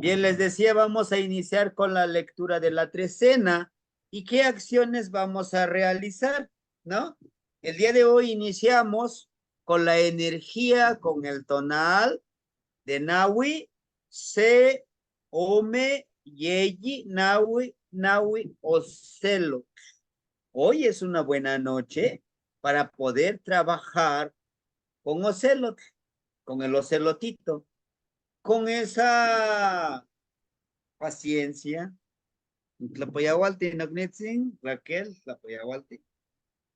Bien, les decía, vamos a iniciar con la lectura de la trecena y qué acciones vamos a realizar, ¿no? El día de hoy iniciamos con la energía, con el tonal de Nahui, Se, Ome, Yeyi, Nahui, Nahui, Ocelo. Hoy es una buena noche para poder trabajar con Ocelot, con el ocelotito, con esa paciencia. Tlapoyahualti, Nognitzin, Raquel, Tlapoyahualti.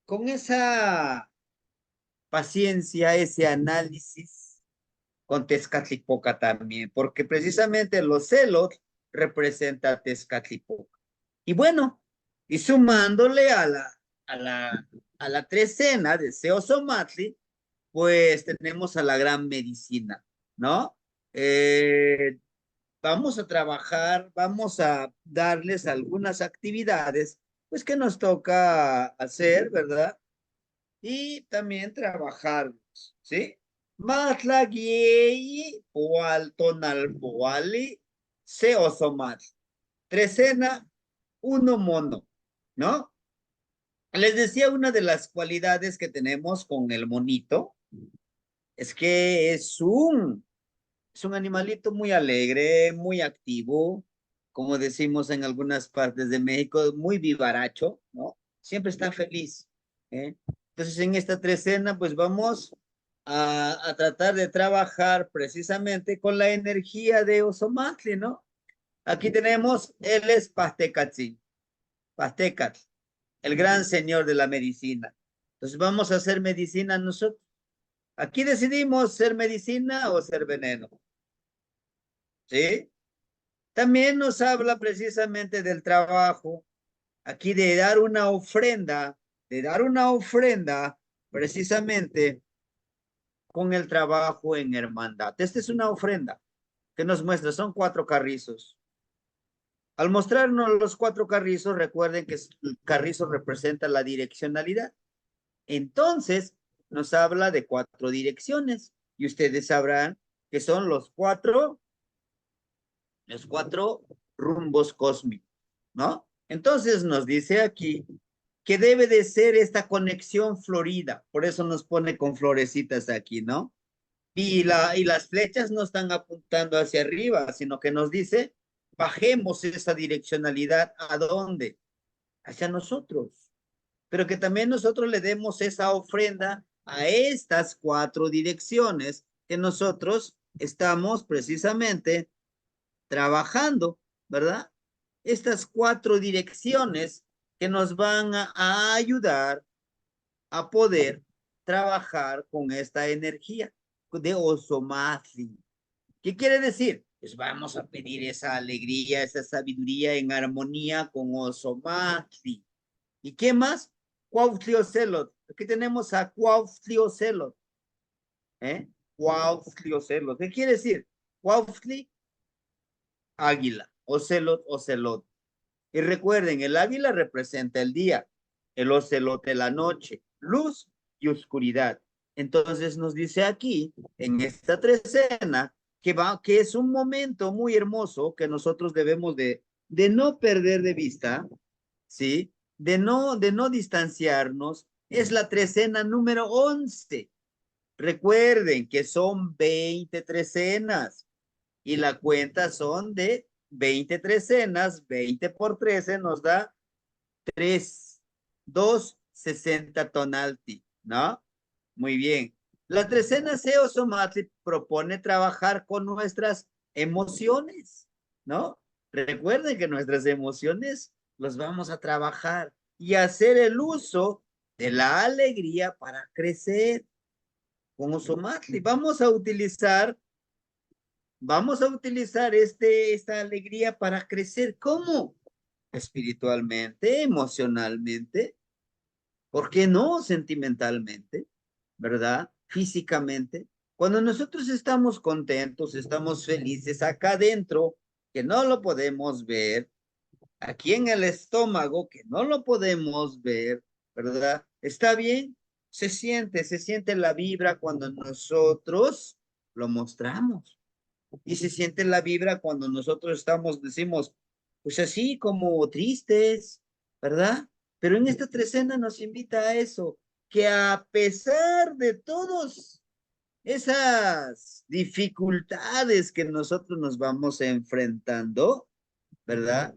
Con esa paciencia, ese análisis, con Tezcatlipoca también, porque precisamente los celos representa a Tezcatlipoca. Y bueno, y sumándole a la trecena de Seosomatli, pues tenemos a la gran medicina, ¿no? Eh, Vamos a trabajar, vamos a darles algunas actividades, pues que nos toca hacer, ¿verdad? Y también trabajar, ¿sí? Matlagiei, Poal, Tonal, Poali, Se Osomat. Trecena, uno mono, ¿no? Les decía una de las cualidades que tenemos con el monito, es que es un animalito muy alegre, muy activo, como decimos en algunas partes de México, muy vivaracho, ¿no? Siempre está feliz, ¿eh? Entonces, en esta trecena, pues vamos a tratar de trabajar precisamente con la energía de Osomatli, ¿no? Aquí tenemos, él es Pastecatzi, Pastecat, el gran señor de la medicina. Entonces, vamos a hacer medicina nosotros. Aquí decidimos ser medicina o ser veneno, ¿sí? También nos habla precisamente del trabajo, aquí de dar una ofrenda precisamente con el trabajo en hermandad. Esta es una ofrenda que nos muestra, son 4 carrizos. Al mostrarnos los 4 carrizos, recuerden que el carrizo representa la direccionalidad. Entonces, nos habla de 4 direcciones y ustedes sabrán que son los cuatro rumbos cósmicos, ¿no? Entonces nos dice aquí que debe de ser esta conexión florida, por eso nos pone con florecitas aquí, ¿no? Y las flechas no están apuntando hacia arriba, sino que nos dice, bajemos esa direccionalidad, ¿a dónde? Hacia nosotros, pero que también nosotros le demos esa ofrenda a estas 4 direcciones que nosotros estamos precisamente trabajando, ¿verdad? Estas 4 direcciones que nos van a ayudar a poder trabajar con esta energía de Osomatli. ¿Qué quiere decir? Pues vamos a pedir esa alegría, esa sabiduría en armonía con Osomatli. ¿Y qué más? Cuauhtliocelot. Aquí tenemos a Cuauhtliocelot. ¿Eh? Cuauhtliocelot. ¿Qué quiere decir? Cuauhtli, águila. Ocelot, ocelot. Y recuerden, el águila representa el día, el ocelote la noche, luz y oscuridad. Entonces nos dice aquí, en esta trecena, que es un momento muy hermoso que nosotros debemos de no perder de vista, ¿sí? De no distanciarnos. Es la trecena número 11. Recuerden que son 20 trecenas y la cuenta son de 20 trecenas, 20 por 13 nos da 3, 2, 60 tonalti, ¿no? Muy bien. La trecena SEO Somatli propone trabajar con nuestras emociones, ¿no? Recuerden que nuestras emociones los vamos a trabajar y hacer el uso de la alegría para crecer con Osomatli. Vamos a utilizar esta alegría para crecer. ¿Cómo? Espiritualmente, emocionalmente, ¿por qué no sentimentalmente? ¿Verdad? Físicamente. Cuando nosotros estamos contentos, estamos felices acá adentro, que no lo podemos ver, aquí en el estómago, que no lo podemos ver, ¿verdad? ¿Está bien? Se siente la vibra cuando nosotros lo mostramos. Y se siente la vibra cuando nosotros decimos, pues así como tristes, ¿verdad? Pero en esta trecena nos invita a eso, que a pesar de todos esas dificultades que nosotros nos vamos enfrentando, ¿verdad?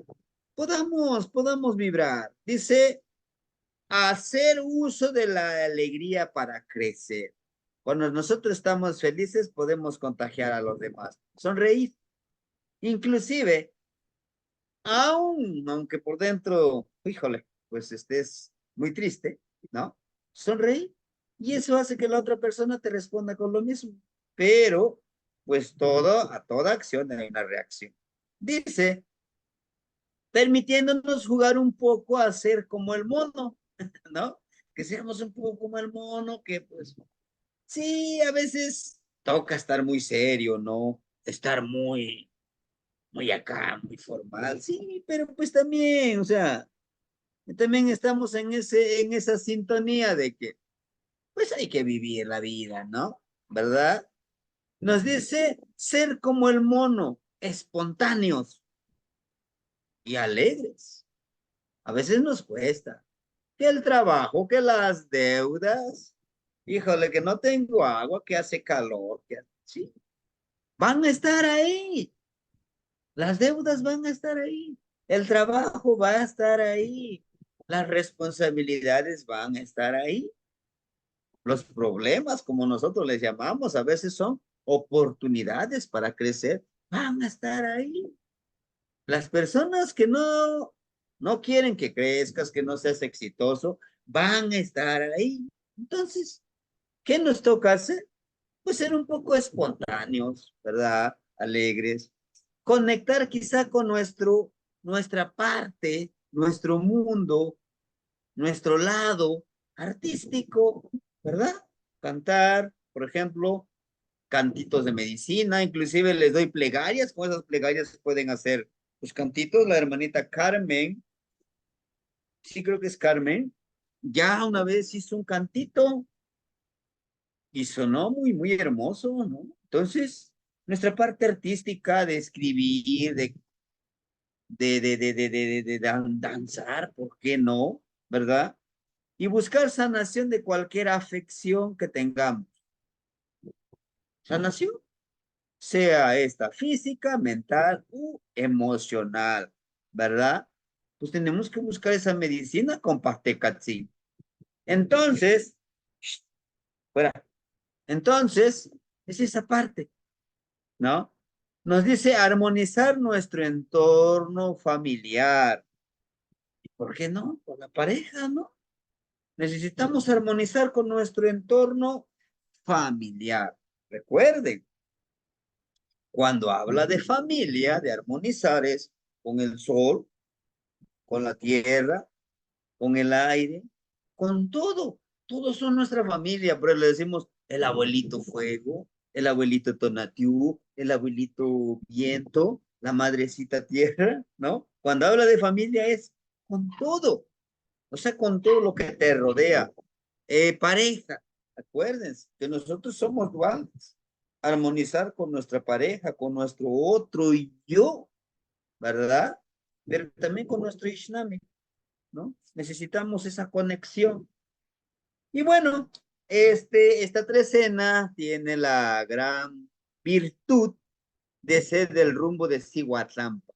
Podamos vibrar. Dice, hacer uso de la alegría para crecer. Cuando nosotros estamos felices, podemos contagiar a los demás. Sonreír. Inclusive, aunque por dentro, híjole, pues estés muy triste, ¿no? Sonreír. Y eso hace que la otra persona te responda con lo mismo. Pero, pues a toda acción hay una reacción. Dice, permitiéndonos jugar un poco a ser como el mono, ¿no? Que seamos un poco como el mono, que pues sí, a veces toca estar muy serio, ¿no? Estar muy acá, muy formal, sí, pero pues también, o sea, también estamos en esa sintonía de que pues hay que vivir la vida, ¿no? ¿Verdad? Nos dice ser como el mono, espontáneos y alegres. A veces nos cuesta. Que el trabajo, que las deudas. Híjole, que no tengo agua, que hace calor, sí, van a estar ahí. Las deudas van a estar ahí. El trabajo va a estar ahí. Las responsabilidades van a estar ahí. Los problemas, como nosotros les llamamos, a veces son oportunidades para crecer, van a estar ahí. Las personas que no quieren que crezcas, que no seas exitoso, van a estar ahí. Entonces, ¿qué nos toca hacer? Pues ser un poco espontáneos, ¿verdad? Alegres. Conectar quizá con nuestra parte, nuestro mundo, nuestro lado artístico, ¿verdad? Cantar, por ejemplo, cantitos de medicina, inclusive les doy plegarias, con esas plegarias se pueden hacer los cantitos. La hermanita Carmen, sí creo que es Carmen, ya una vez hizo un cantito y sonó muy hermoso, ¿no? Entonces, nuestra parte artística de escribir, de danzar, ¿por qué no? ¿Verdad? Y buscar sanación de cualquier afección que tengamos. Sanación, sea esta física, mental u emocional, ¿verdad? Pues tenemos que buscar esa medicina con Pastecatsin. Entonces, fuera. Entonces, es esa parte, ¿no? Nos dice armonizar nuestro entorno familiar. ¿Y por qué no? Con la pareja, ¿no? Necesitamos armonizar con nuestro entorno familiar. Recuerden, cuando habla de familia, de armonizar es con el sol, con la tierra, con el aire, con todo. Todos son nuestra familia, pero le decimos el abuelito fuego, el abuelito tonatiuh, el abuelito viento, la madrecita tierra, ¿no? Cuando habla de familia es con todo, o sea, con todo lo que te rodea. Pareja, acuérdense que nosotros somos duales. Armonizar con nuestra pareja, con nuestro otro y yo, ¿verdad? Pero también con nuestro Ishnami, ¿no? Necesitamos esa conexión. Y bueno, esta trecena tiene la gran virtud de ser del rumbo de Cihuatlampa,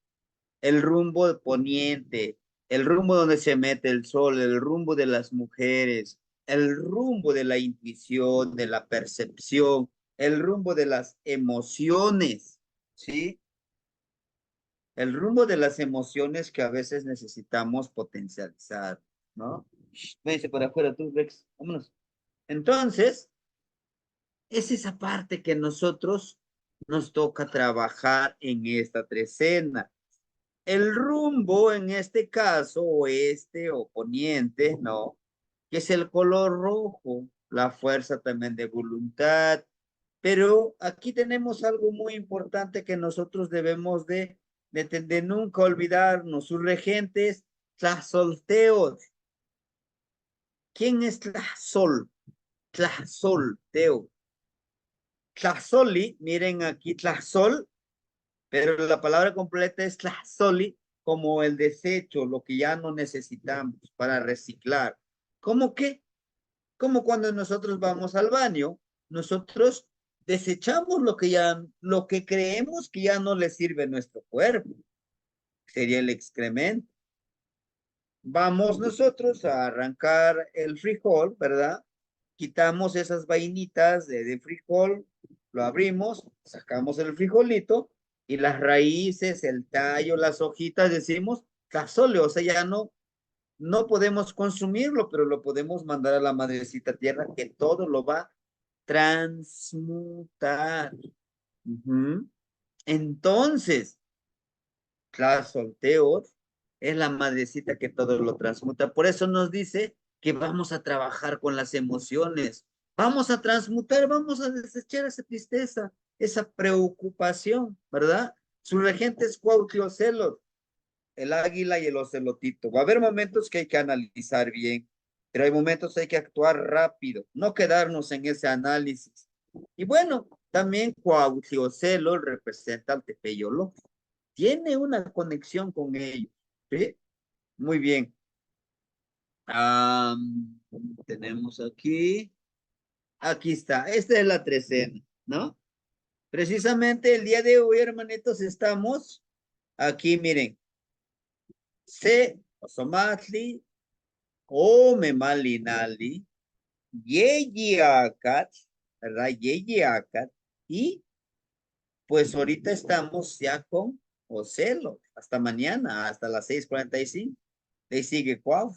el rumbo de poniente, el rumbo donde se mete el sol, el rumbo de las mujeres, el rumbo de la intuición, de la percepción, el rumbo de las emociones, ¿sí? El rumbo de las emociones que a veces necesitamos potencializar, ¿no? Véase para afuera tú, Rex, vámonos. Entonces, es esa parte que nosotros nos toca trabajar en esta trecena. El rumbo, en este caso, oeste o poniente, ¿no? Que es el color rojo, la fuerza también de voluntad. Pero aquí tenemos algo muy importante que nosotros debemos de nunca olvidarnos. Sus regentes, Tlazolteos. ¿Quién es Tlazol? Tlazolteo. Tlazoli, miren aquí, tlazol, pero la palabra completa es tlazoli, como el desecho, lo que ya no necesitamos para reciclar. ¿Cómo qué? Como cuando nosotros vamos al baño, nosotros desechamos lo que creemos que ya no le sirve a nuestro cuerpo, sería el excremento. Vamos nosotros a arrancar el frijol, ¿verdad? Quitamos esas vainitas de frijol, lo abrimos, sacamos el frijolito y las raíces, el tallo, las hojitas, decimos, cazole, o sea, ya no podemos consumirlo, pero lo podemos mandar a la madrecita tierra que todo lo va a transmutar. Ujú. Entonces, claro, solteos es la madrecita que todo lo transmuta. Por eso nos dice que vamos a trabajar con las emociones. Vamos a transmutar, vamos a desechar esa tristeza, esa preocupación, ¿verdad? Su regente es Cuauhtli Celos, el águila y el ocelotito. Va a haber momentos que hay que analizar bien, pero hay momentos que hay que actuar rápido, no quedarnos en ese análisis. Y bueno, también Cuauhtli representa al Tepeyolo, tiene una conexión con ellos, ¿sí? Muy bien. Tenemos aquí está, esta es la trecena, ¿no? Precisamente el día de hoy, hermanitos, estamos aquí, miren, se osomatli, o memalinali, yeyiacat, ¿verdad? Yeyiacat, y pues ahorita estamos ya con Ocelo, hasta mañana, hasta las 6:45. Le sigue Cuau.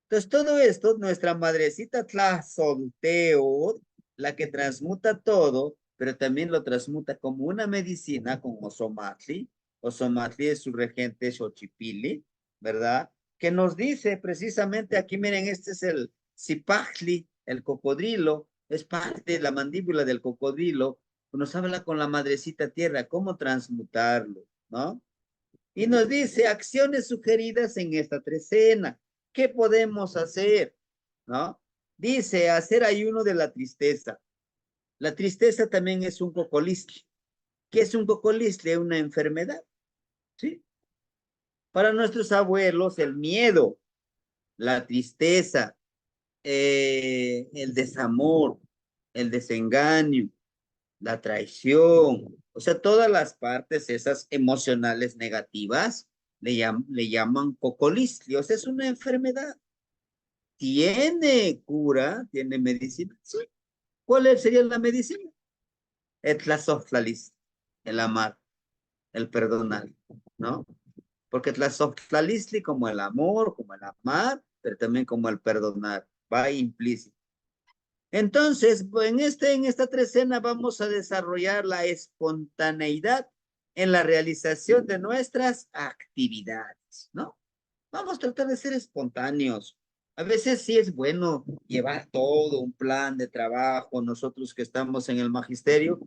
Entonces, todo esto, nuestra madrecita Tlazolteo, la que transmuta todo, pero también lo transmuta como una medicina con Osomatli. Osomatli es su regente Xochipili, ¿verdad? Que nos dice precisamente aquí, miren, este es el Zipajli, el cocodrilo, es parte de la mandíbula del cocodrilo, nos habla con la madrecita tierra, cómo transmutarlo, ¿no? Y nos dice acciones sugeridas en esta trecena. ¿Qué podemos hacer? ¿No? Dice hacer ayuno de la tristeza. La tristeza también es un cocolistle. ¿Qué es un cocolistle? Una enfermedad. ¿Sí? Para nuestros abuelos, el miedo, la tristeza, el desamor, el desengaño, la traición, o sea, todas las partes esas emocionales negativas le llaman cocolistlios, es una enfermedad. ¿Tiene cura? ¿Tiene medicina? Sí. ¿Cuál sería la medicina? El tlazohtlalis, el amar, el perdonar, ¿no? Porque tlazohtlalistli como el amor, como el amar, pero también como el perdonar, va implícito. Entonces, en esta trecena vamos a desarrollar la espontaneidad en la realización de nuestras actividades, ¿no? Vamos a tratar de ser espontáneos. A veces sí es bueno llevar todo un plan de trabajo, nosotros que estamos en el magisterio.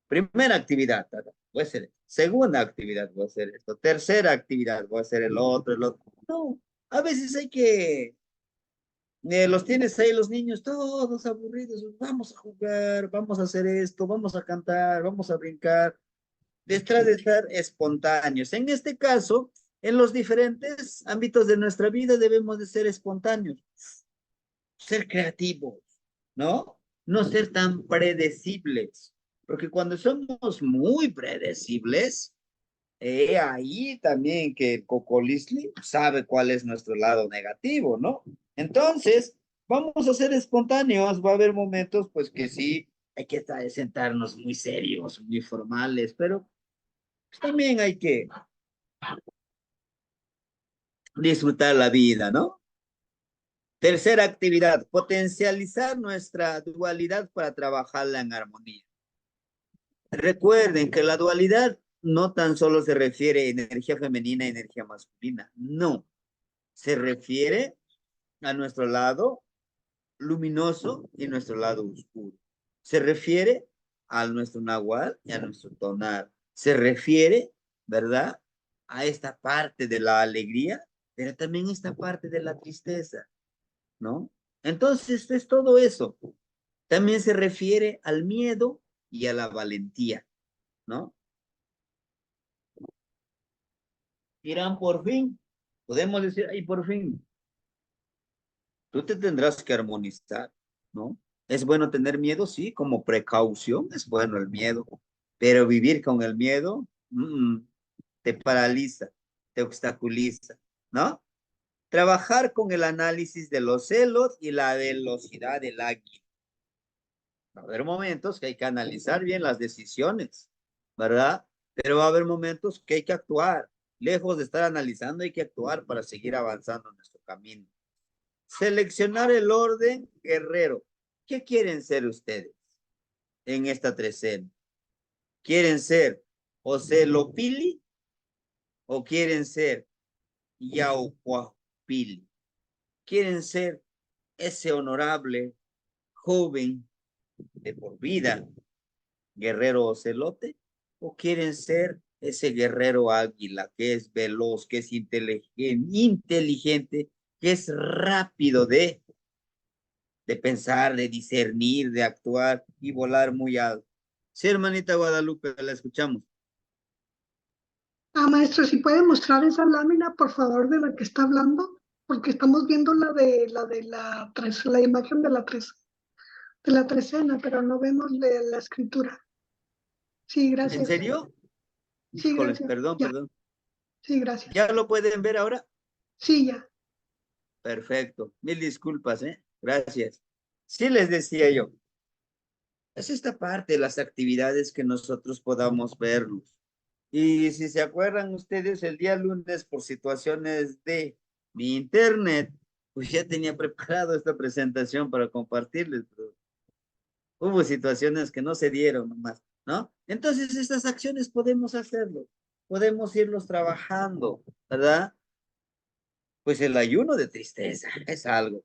Primera actividad, voy a hacer esto. Segunda actividad, voy a hacer esto. Tercera actividad, voy a hacer el otro, el otro. No, a veces hay que los tienes ahí los niños todos aburridos, vamos a jugar, vamos a hacer esto, vamos a cantar, vamos a brincar, detrás de estar espontáneos. En este caso, en los diferentes ámbitos de nuestra vida debemos de ser espontáneos, ser creativos, ¿no? No ser tan predecibles, porque cuando somos muy predecibles, ahí también que el cocolisli sabe cuál es nuestro lado negativo, ¿no? Entonces, vamos a ser espontáneos, va a haber momentos, pues que sí, hay que sentarnos muy serios, muy formales, pero pues, también hay que disfrutar la vida, ¿no? Tercera actividad, potencializar nuestra dualidad para trabajarla en armonía. Recuerden que la dualidad no tan solo se refiere a energía femenina y energía masculina, no, se refiere a nuestro lado luminoso y nuestro lado oscuro. Se refiere a nuestro nahual y a nuestro tonar. Se refiere, ¿verdad? A esta parte de la alegría, pero también esta parte de la tristeza, ¿no? Entonces es todo eso. También se refiere al miedo y a la valentía, ¿no? Dirán, por fin, podemos decir, ay, por fin, tú te tendrás que armonizar, ¿no? Es bueno tener miedo, sí, como precaución, es bueno el miedo, pero vivir con el miedo te paraliza, te obstaculiza, ¿no? Trabajar con el análisis de los celos y la velocidad del águila. Va a haber momentos que hay que analizar bien las decisiones, ¿verdad? Pero va a haber momentos que hay que actuar. Lejos de estar analizando, hay que actuar para seguir avanzando en nuestro camino. Seleccionar el orden guerrero. ¿Qué quieren ser ustedes en esta trecena? ¿Quieren ser Ocelopili o quieren ser Yaucuapili? ¿Quieren ser ese honorable joven de por vida, guerrero ocelote? ¿O quieren ser ese guerrero águila que es veloz, que es inteligente, que es rápido de pensar, de discernir, de actuar y volar muy alto? Sí, hermanita Guadalupe, la escuchamos. Maestro, si puede mostrar esa lámina, por favor, de la que está hablando, porque estamos viendo la imagen de la trecena, pero no vemos la escritura. Sí, ¿En gracias. serio? Sí, Híjole, gracias. perdón, Ya, perdón. sí, gracias. ¿Ya lo pueden ver ahora? Sí, ya. Perfecto. Mil disculpas, ¿eh? Gracias. Sí les decía yo, es esta parte de las actividades que nosotros podamos verlos. Y si se acuerdan ustedes, el día lunes, por situaciones de mi internet, pues ya tenía preparado esta presentación para compartirles, pero hubo situaciones que no se dieron nomás, ¿no? Entonces, estas acciones podemos hacerlo, podemos irlos trabajando, ¿verdad? Pues el ayuno de tristeza es algo.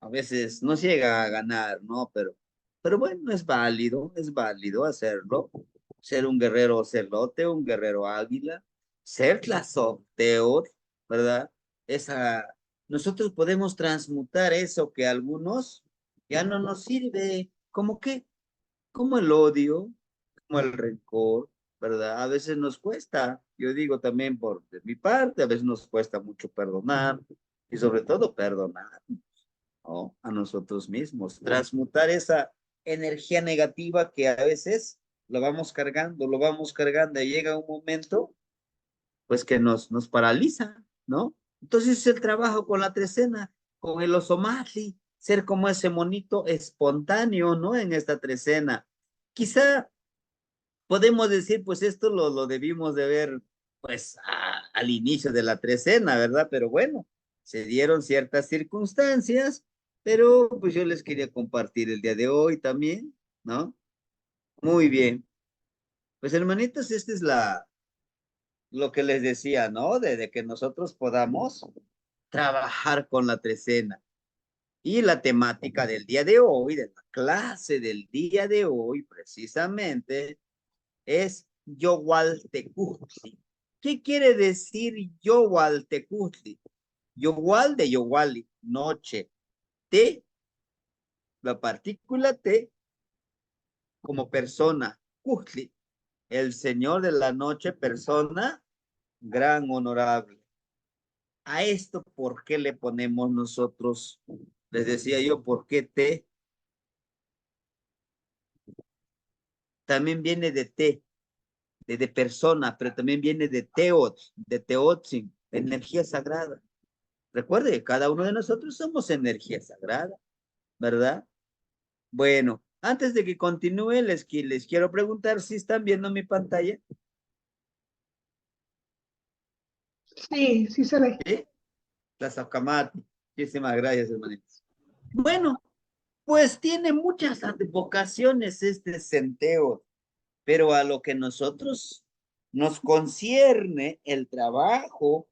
A veces no llega a ganar, ¿no? Pero bueno, es válido hacerlo. Ser un guerrero celote, un guerrero águila, ser tlazolteotl, ¿verdad? Esa, nosotros podemos transmutar eso que a algunos ya no nos sirve, como que, como el odio, como el rencor, ¿verdad? A veces nos cuesta, yo digo también por de mi parte, a veces nos cuesta mucho perdonar y sobre todo perdonar, ¿no? A nosotros mismos, transmutar esa energía negativa que a veces lo vamos cargando y llega un momento, pues que nos paraliza, ¿no? Entonces es el trabajo con la trecena, con el osomali, ser como ese monito espontáneo, ¿no? En esta trecena. Quizá podemos decir, pues esto lo debimos de ver, pues al inicio de la trecena, ¿verdad? Pero bueno, se dieron ciertas circunstancias, pero pues yo les quería compartir el día de hoy también, ¿no? Muy bien. Pues hermanitos, esta es lo que les decía, ¿no? De que nosotros podamos trabajar con la trecena. Y la temática del día de hoy, de la clase del día de hoy, precisamente, es Yowaltecutli. ¿Qué quiere decir Yowaltecutli? Yowal de Yowali, noche. Te, la partícula T, como persona. Cutli, el señor de la noche, persona, gran honorable. A esto, ¿por qué le ponemos nosotros? Les decía yo, ¿por qué T? También viene de T, de persona, pero también viene de Teotzin, energía sagrada. Recuerde que cada uno de nosotros somos energía sagrada, ¿verdad? Bueno, antes de que continúe, les quiero preguntar si están viendo mi pantalla. Sí, sí se ve. ¿Sí? La Sacamati. Muchísimas gracias, hermanitos. Bueno, pues tiene muchas advocaciones este centeo, pero a lo que nosotros nos concierne el trabajo,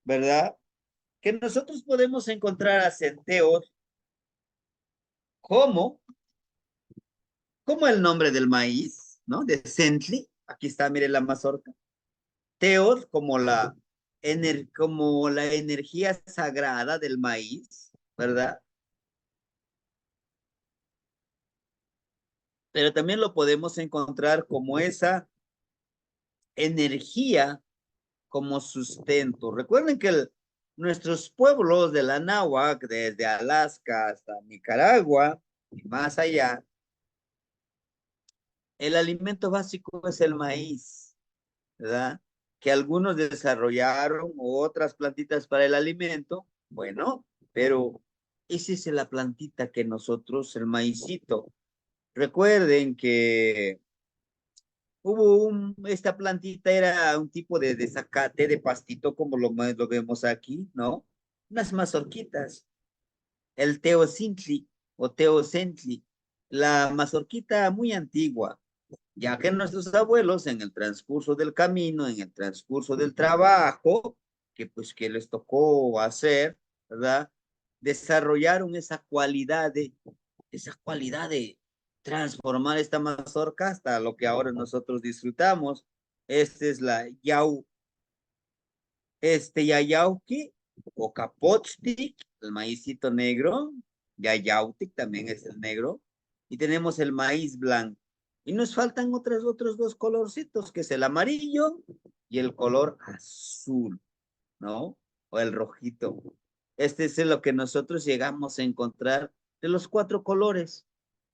¿verdad? Que nosotros podemos encontrar a centeos como como el nombre del maíz, ¿no? De Centli, aquí está, mire la mazorca. Teos, como la energía sagrada del maíz, ¿verdad? pero también lo podemos encontrar como esa energía como sustento. Recuerden que nuestros pueblos de la náhuatl, desde Alaska hasta Nicaragua y más allá, el alimento básico es el maíz, ¿verdad? Que algunos desarrollaron otras plantitas para el alimento, bueno, pero esa es la plantita que nosotros, el maicito. Recuerden que esta plantita era un tipo de zacate, de pastito, como lo vemos aquí, ¿no? Unas mazorquitas, el teocintli o teocentli, la mazorquita muy antigua, ya que nuestros abuelos en el transcurso del camino, en el transcurso del trabajo, que pues que les tocó hacer, ¿verdad? Desarrollaron esa cualidad de transformar esta mazorca hasta lo que ahora nosotros disfrutamos. Esta es la yayauqui o capotztic, el maízito negro, yayautic también es el negro, y tenemos el maíz blanco. Y nos faltan otros dos colorcitos, que es el amarillo y el color azul, ¿no? O el rojito. Este es lo que nosotros llegamos a encontrar de los 4 colores.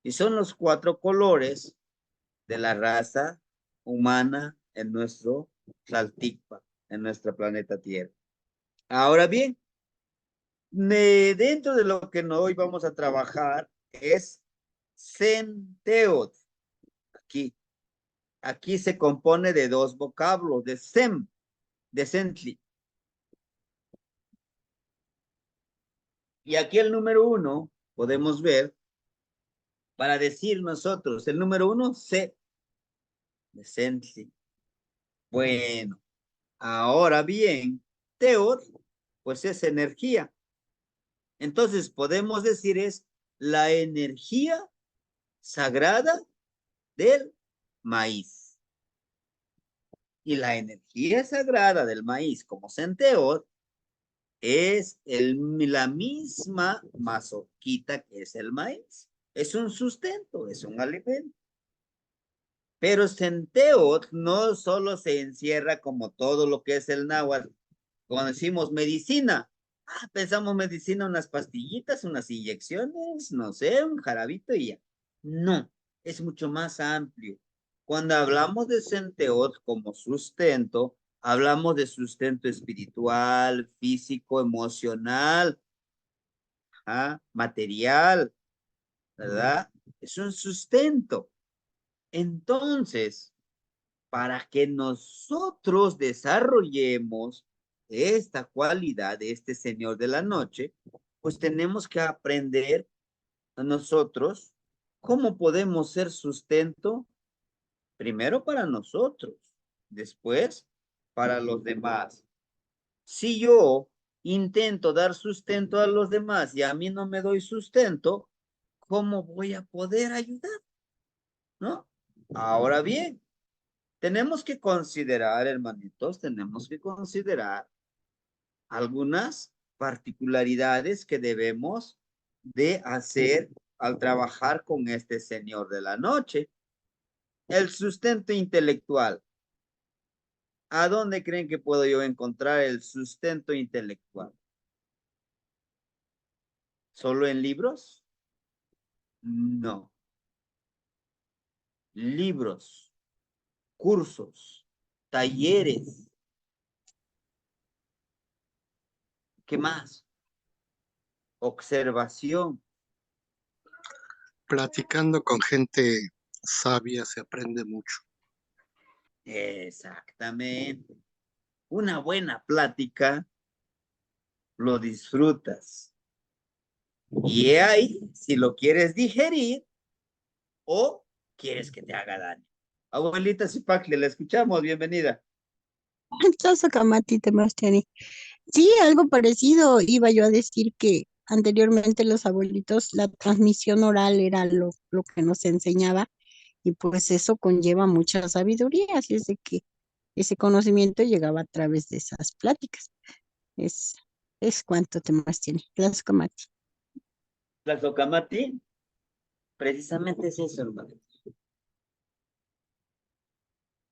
Y son los 4 colores de la raza humana en nuestro Tlalticpa, en nuestro planeta Tierra. Ahora bien, dentro de lo que hoy vamos a trabajar es Senteot. Aquí, aquí se compone de 2 vocablos, de Sem, de Sentli. Y aquí el número 1, podemos ver, para decir nosotros, el número 1, Se, de Sentli. Bueno, ahora bien, Teot, pues es energía. Entonces podemos decir es la energía sagrada del maíz. Y la energía sagrada del maíz, como Senteot, es la misma mazorquita que es el maíz. Es un sustento, es un alimento. Pero Senteot no solo se encierra como todo lo que es el náhuatl. Cuando decimos medicina, pensamos medicina, unas pastillitas, unas inyecciones, no sé, un jarabito y ya. No, es mucho más amplio. Cuando hablamos de Senteot como sustento, hablamos de sustento espiritual, físico, emocional, material, ¿verdad? Es un sustento. Entonces, para que nosotros desarrollemos esta cualidad de este Señor de la noche, pues tenemos que aprender a nosotros cómo podemos ser sustento, primero para nosotros, después para los demás. Si yo intento dar sustento a los demás y a mí no me doy sustento, ¿cómo voy a poder ayudar? ¿No? Ahora bien, tenemos que considerar, hermanitos, tenemos que considerar algunas particularidades que debemos de hacer al trabajar con este Señor de la noche. El sustento intelectual. ¿A dónde creen que puedo yo encontrar el sustento intelectual? ¿Solo en libros? No. Libros, cursos, talleres. ¿Qué más? Observación. Platicando con gente sabia se aprende mucho. Exactamente. Una buena plática lo disfrutas. Y ahí, si lo quieres digerir o quieres que te haga daño. Abuelita Zipacle, la escuchamos, bienvenida. Entonces, Kamati Temastiani. Sí, algo parecido. Iba yo a decir que anteriormente los abuelitos, la transmisión oral era lo que nos enseñaba y pues eso conlleva mucha sabiduría, así es de que ese conocimiento llegaba a través de esas pláticas. Es, es cuanto temas tiene. Gracias, Kamati. La Socamati, precisamente es eso, hermano.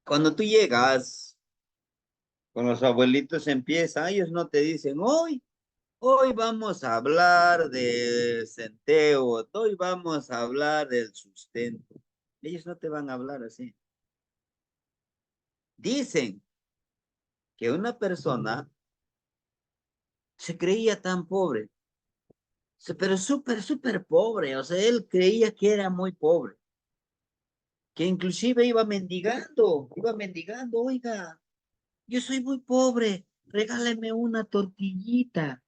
Cuando tú llegas con los abuelitos empieza, ellos no te dicen, hoy vamos a hablar de centeo, hoy vamos a hablar del sustento. Ellos no te van a hablar así. Dicen que una persona se creía tan pobre, pero súper pobre, o sea, él creía que era muy pobre, que inclusive iba mendigando, oiga, yo soy muy pobre, regáleme una tortillita.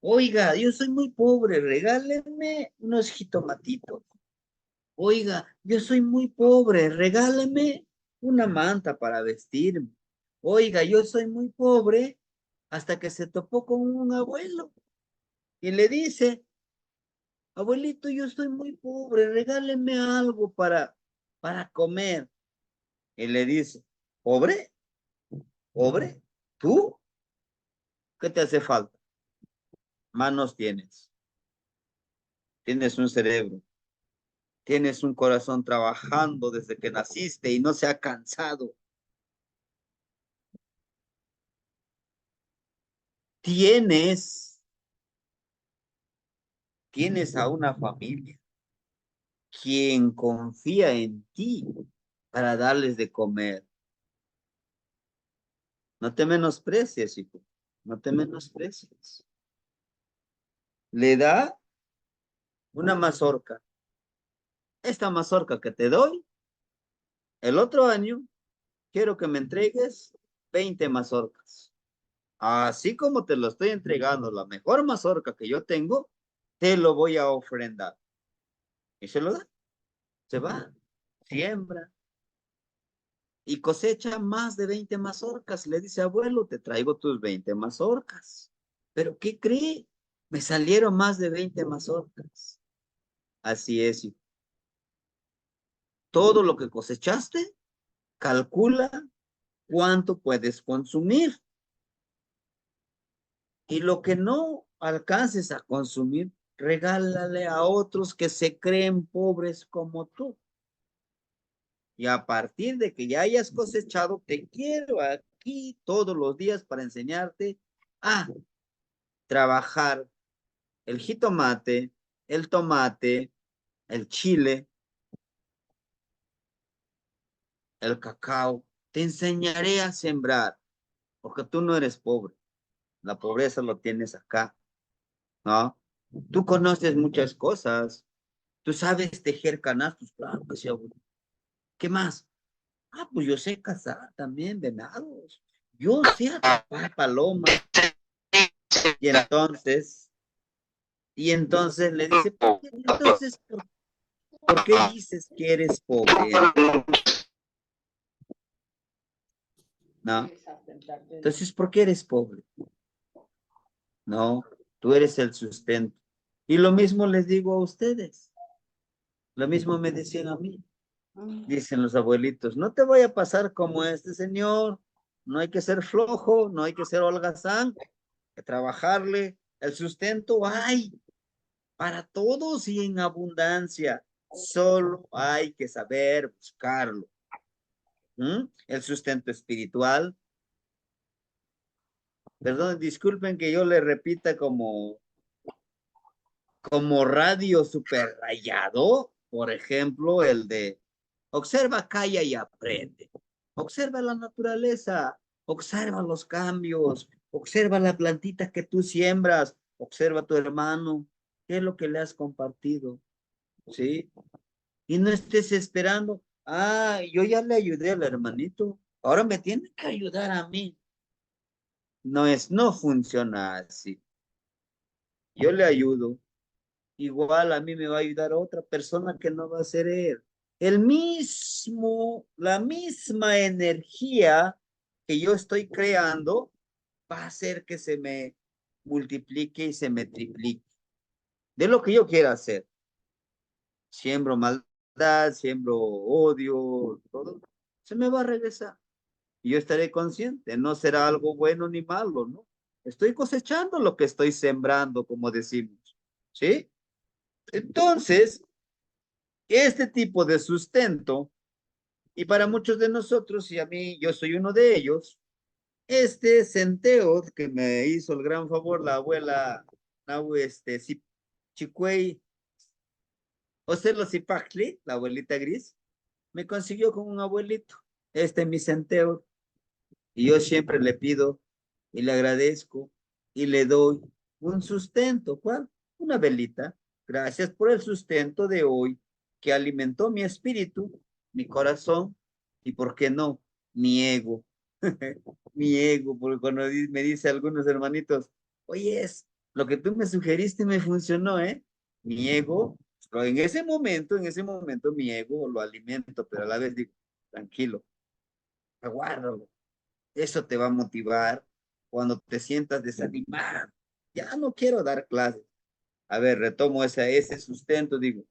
Oiga, yo soy muy pobre, regáleme unos jitomatitos. Oiga, yo soy muy pobre, regáleme una manta para vestirme. Oiga, yo soy muy pobre, hasta que se topó con un abuelo y le dice, abuelito, yo soy muy pobre, regáleme algo para comer. Y le dice, ¿pobre? ¿Pobre? ¿Tú? ¿Qué te hace falta? Manos tienes un cerebro, tienes un corazón trabajando desde que naciste y no se ha cansado. Tienes a una familia quien confía en ti para darles de comer. No te menosprecies, hijo. No te menosprecies. Le da una mazorca. Esta mazorca que te doy, el otro año, quiero que me entregues 20 mazorcas. Así como te lo estoy entregando, la mejor mazorca que yo tengo, te lo voy a ofrendar. Y se lo da. Se va, siembra y cosecha más de 20 mazorcas. Le dice, abuelo, te traigo tus 20 mazorcas. ¿Pero qué cree? Me salieron más de 20 mazorcas. Así es, hijo. Todo lo que cosechaste, calcula cuánto puedes consumir. Y lo que no alcances a consumir, regálale a otros que se creen pobres como tú. Y a partir de que ya hayas cosechado, te quiero aquí todos los días para enseñarte a trabajar el jitomate, el tomate, el chile, el cacao. Te enseñaré a sembrar, porque tú no eres pobre. La pobreza lo tienes acá, ¿no? Tú conoces muchas cosas. Tú sabes tejer canastos, claro que sí, abuelo. ¿Qué más? Ah, pues yo sé cazar también venados. Yo sé atrapar palomas. Y entonces le dice, ¿por qué dices que eres pobre? ¿No? Entonces, ¿por qué eres pobre? No, tú eres el sustento. Y lo mismo les digo a ustedes. Lo mismo me decían a mí. Dicen los abuelitos, no te voy a pasar como este señor. No hay que ser flojo, no hay que ser holgazán, hay que trabajarle. El sustento hay para todos y en abundancia. Solo hay que saber buscarlo. El sustento espiritual. Perdón, disculpen que yo le repita como radio super rayado, por ejemplo, el de observa, calla y aprende. Observa la naturaleza, observa los cambios, observa la plantita que tú siembras, observa a tu hermano, qué es lo que le has compartido, ¿sí? Y no estés esperando, yo ya le ayudé al hermanito, ahora me tiene que ayudar a mí. No funciona así. Yo le ayudo, igual a mí me va a ayudar otra persona que no va a ser él. La misma energía que yo estoy creando va a hacer que se me multiplique y se me triplique. De lo que yo quiera hacer. Siembro maldad, siembro odio, todo. Se me va a regresar. Y yo estaré consciente. No será algo bueno ni malo, ¿no? Estoy cosechando lo que estoy sembrando, como decimos. ¿Sí? Entonces, este tipo de sustento Y para muchos de nosotros, y a mí, yo soy uno de ellos, este centeo que me hizo el gran favor la abuela, Chicuey, Ocelo Zipacli, la abuelita gris, me consiguió con un abuelito, este es mi centeo, y yo siempre le pido y le agradezco y le doy un sustento. ¿Cuál? Una velita. Gracias por el sustento de hoy que alimentó mi espíritu, mi corazón y, ¿por qué no? Mi ego. Mi ego, porque cuando me dice algunos hermanitos, oye, es lo que tú me sugeriste me funcionó, ¿eh? Mi ego, pero en ese momento mi ego lo alimento, pero a la vez digo, tranquilo, aguárdalo. Eso te va a motivar cuando te sientas desanimado. Ya no quiero dar clases. A ver, retomo ese sustento, digo,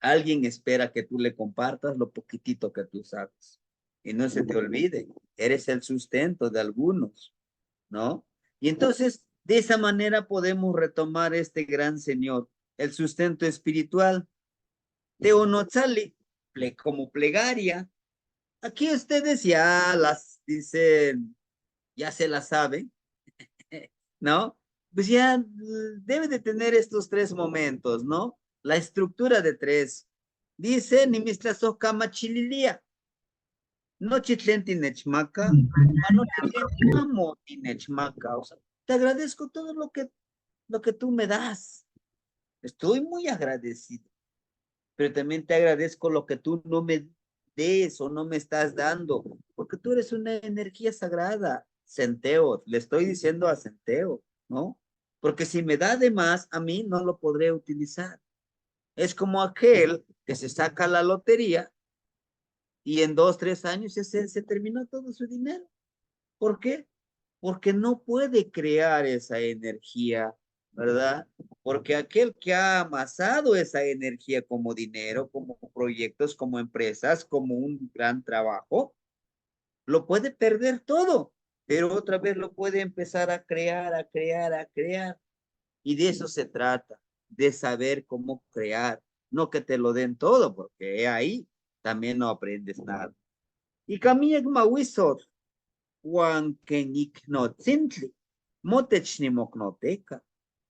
alguien espera que tú le compartas lo poquitito que tú sabes. Y no se te olvide, eres el sustento de algunos, ¿no? Y entonces, de esa manera podemos retomar este gran Señor, el sustento espiritual. Teonotzali, como plegaria. Aquí ustedes ya las dicen, ya se las saben, ¿no? Pues ya debe de tener estos tres momentos, ¿no? La estructura de tres. Dice, Nimistrasohkama chililia, no chitlenti nechmaca, no chitlenti amo nechmaca. O sea, te agradezco todo lo que tú me das. Estoy muy agradecido, pero también te agradezco lo que tú no me des o no me estás dando, porque tú eres una energía sagrada, Centeo, le estoy diciendo a Centeo, ¿no? Porque si me da de más, a mí no lo podré utilizar. Es como aquel que se saca la lotería y en 2, 3 años se terminó todo su dinero. ¿Por qué? Porque no puede crear esa energía, ¿verdad? Porque aquel que ha amasado esa energía como dinero, como proyectos, como empresas, como un gran trabajo, lo puede perder todo, pero otra vez lo puede empezar a crear, a crear, a crear. Y de eso se trata, de saber cómo crear, no que te lo den todo, porque ahí también no aprendes nada. Y Camille Mawisot, Juan Kenik no Tzintli, Motech ni Mocnoteca,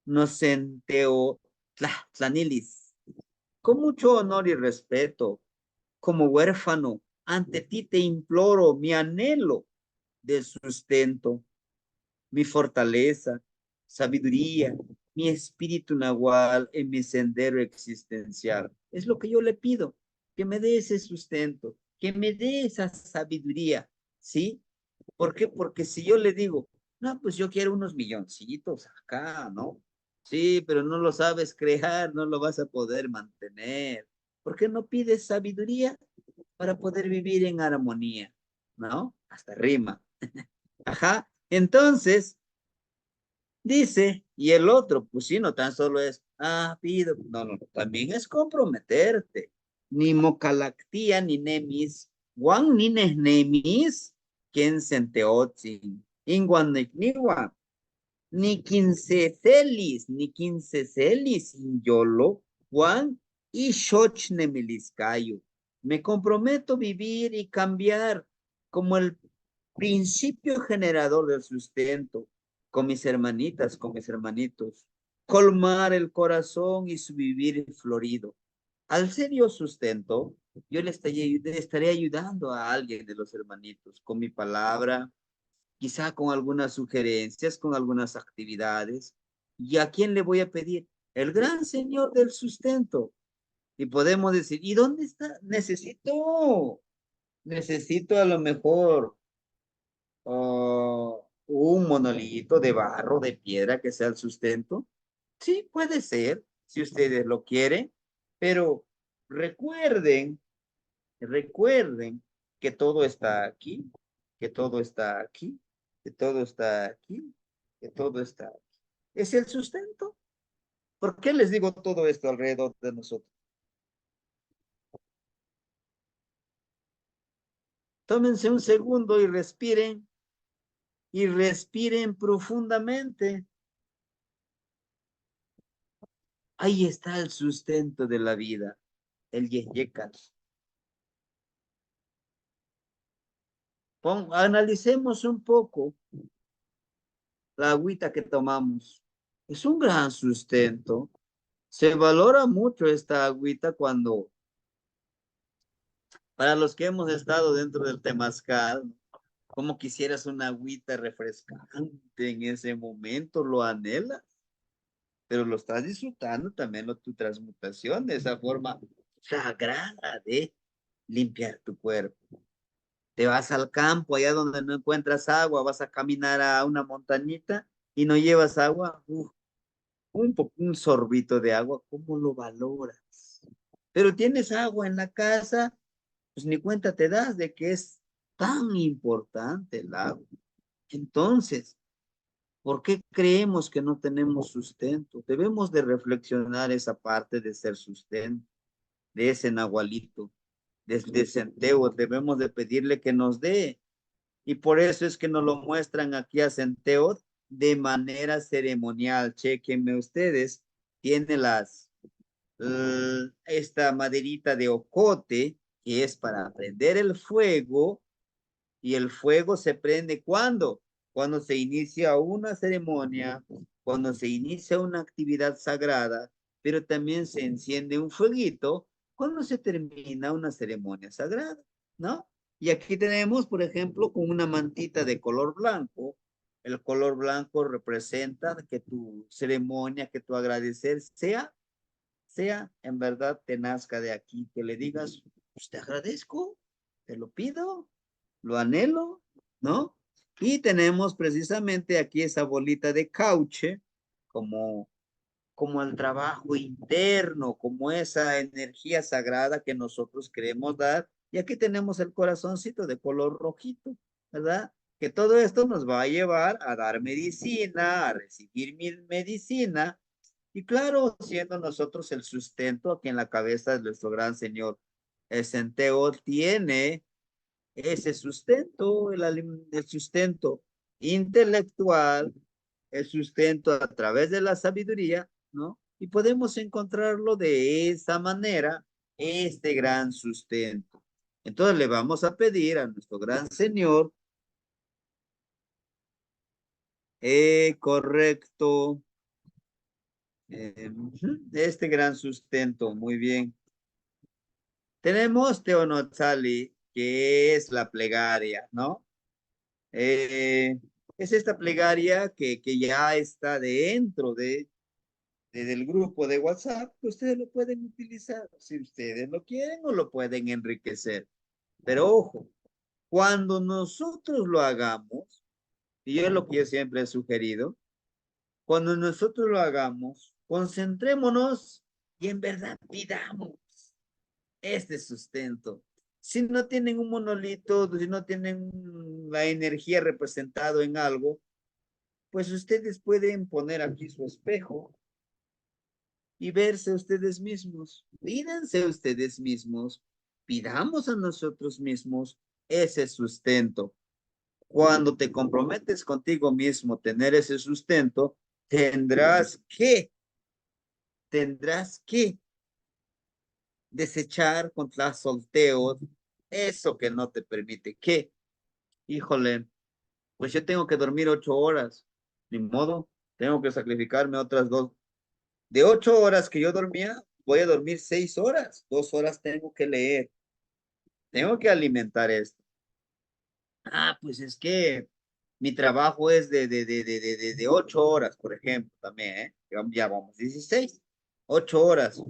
Nocenteo Tlanilis. Con mucho honor y respeto, como huérfano, ante ti te imploro mi anhelo de sustento, mi fortaleza, sabiduría, mi espíritu nahual en mi sendero existencial. Es lo que yo le pido, que me dé ese sustento, que me dé esa sabiduría, ¿sí? ¿Por qué? Porque si yo le digo, no, pues yo quiero unos milloncitos acá, ¿no? Sí, pero no lo sabes crear, no lo vas a poder mantener. ¿Por qué no pides sabiduría para poder vivir en armonía? ¿No? Hasta rima. Ajá. Entonces, dice, y el otro, pues sí, no tan solo es, pido, no, no, también es comprometerte. Ni mocalactía, ni nemis, guan ni nemis, quien senteotzin, inguan niwa, ni quince celis, in yolo, guan y shoch nemiliscayo. Me comprometo a vivir y cambiar como el principio generador del sustento, con mis hermanitas, con mis hermanitos, colmar el corazón y su vivir florido. Al serio sustento, yo le estaré ayudando a alguien de los hermanitos con mi palabra, quizá con algunas sugerencias, con algunas actividades. ¿Y a quién le voy a pedir? El gran Señor del sustento. Y podemos decir, ¿y dónde está? Necesito a lo mejor un monolito de barro, de piedra que sea el sustento. Sí, puede ser, si ustedes lo quieren, pero recuerden, recuerden que todo está aquí, que todo está aquí, que todo está aquí, que todo está aquí. Es el sustento. ¿Por qué les digo todo esto alrededor de nosotros? Tómense un segundo y respiren profundamente. Ahí está el sustento de la vida, el yeyekat. Analicemos un poco la agüita que tomamos. Es un gran sustento. Se valora mucho esta agüita cuando, para los que hemos estado dentro del temazcal, como quisieras una agüita refrescante en ese momento, lo anhelas, pero lo estás disfrutando también tu transmutación de esa forma sagrada de limpiar tu cuerpo. Te vas al campo, allá donde no encuentras agua, vas a caminar a una montañita y no llevas agua, un sorbito de agua, ¿cómo lo valoras? Pero tienes agua en la casa, pues ni cuenta te das de que es tan importante el agua. Entonces, ¿por qué creemos que no tenemos sustento? Debemos de reflexionar esa parte de ser sustento, de ese nahualito, de centeo, debemos de pedirle que nos dé. Y por eso es que nos lo muestran aquí a centeo de manera ceremonial. Chequenme ustedes, tiene esta maderita de ocote, que es para prender el fuego, y el fuego se prende ¿cuándo? Cuando se inicia una ceremonia, cuando se inicia una actividad sagrada, pero también se enciende un fueguito cuando se termina una ceremonia sagrada, ¿no? Y aquí tenemos, por ejemplo, con una mantita de color blanco. El color blanco representa que tu ceremonia, que tu agradecer sea en verdad te nazca de aquí, que le digas, pues te agradezco, te lo pido, lo anhelo, ¿no? Y tenemos precisamente aquí esa bolita de cauche como, como el trabajo interno, como esa energía sagrada que nosotros queremos dar. Y aquí tenemos el corazoncito de color rojito, ¿verdad? Que todo esto nos va a llevar a dar medicina, a recibir medicina. Y claro, siendo nosotros el sustento, aquí en la cabeza de nuestro gran Señor, el Centeo tiene ese sustento, el sustento intelectual, el sustento a través de la sabiduría, ¿no? Y podemos encontrarlo de esa manera, este gran sustento. Entonces le vamos a pedir a nuestro gran Señor, correcto, este gran sustento, muy bien. Tenemos Teonotzali, que es la plegaria, ¿no? Eh, es esta plegaria que ya está dentro del grupo de WhatsApp, que ustedes lo pueden utilizar si ustedes lo quieren o lo pueden enriquecer. Pero ojo, cuando nosotros lo hagamos, y es lo que yo siempre he sugerido, cuando nosotros lo hagamos, concentrémonos y en verdad pidamos este sustento. Si no tienen un monolito, si no tienen la energía representado en algo, pues ustedes pueden poner aquí su espejo y verse ustedes mismos. Pídanse ustedes mismos, pidamos a nosotros mismos ese sustento. Cuando te comprometes contigo mismo tener ese sustento, tendrás que desechar contra solteos eso que no te permite. ¿Qué? Híjole, pues yo tengo que dormir 8 horas. Ni modo, tengo que sacrificarme otras 2. De 8 horas que yo dormía, voy a dormir 6 horas. 2 horas tengo que leer. Tengo que alimentar esto. Ah, pues es que mi trabajo es de 8 horas, por ejemplo, también, ¿eh? Ya vamos, 16. 8 horas.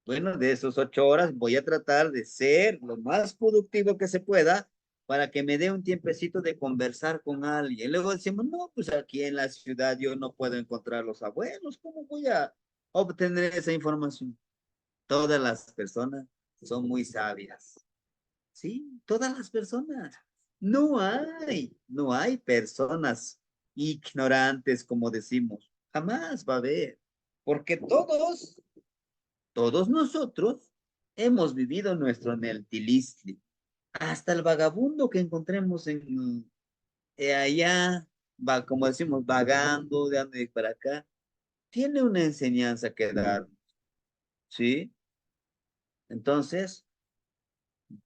Bueno, de esos 8 horas voy a tratar de ser lo más productivo que se pueda para que me dé un tiempecito de conversar con alguien. Luego decimos, no, pues aquí en la ciudad yo no puedo encontrar los abuelos. ¿Cómo voy a obtener esa información? Todas las personas son muy sabias. Sí, todas las personas. No hay personas ignorantes, como decimos. Jamás va a haber. Porque todos nosotros hemos vivido nuestro Neltilistli. Hasta el vagabundo que encontremos allá, va, como decimos, vagando de ande para acá, tiene una enseñanza que dar, ¿sí? Entonces,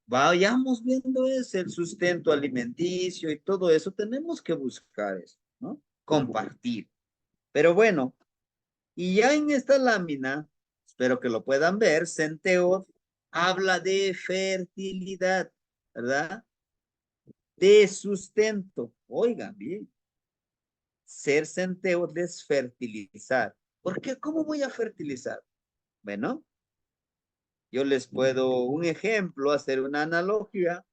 vayamos viendo es el sustento alimenticio y todo eso, tenemos que buscar eso, ¿no? Compartir. Pero bueno, y ya en esta lámina, espero que lo puedan ver, Centeot habla de fertilidad, ¿verdad? De sustento. Oigan bien, ser Centeot es fertilizar. ¿Por qué? ¿Cómo voy a fertilizar? Bueno, yo les puedo, un ejemplo, hacer una analogía.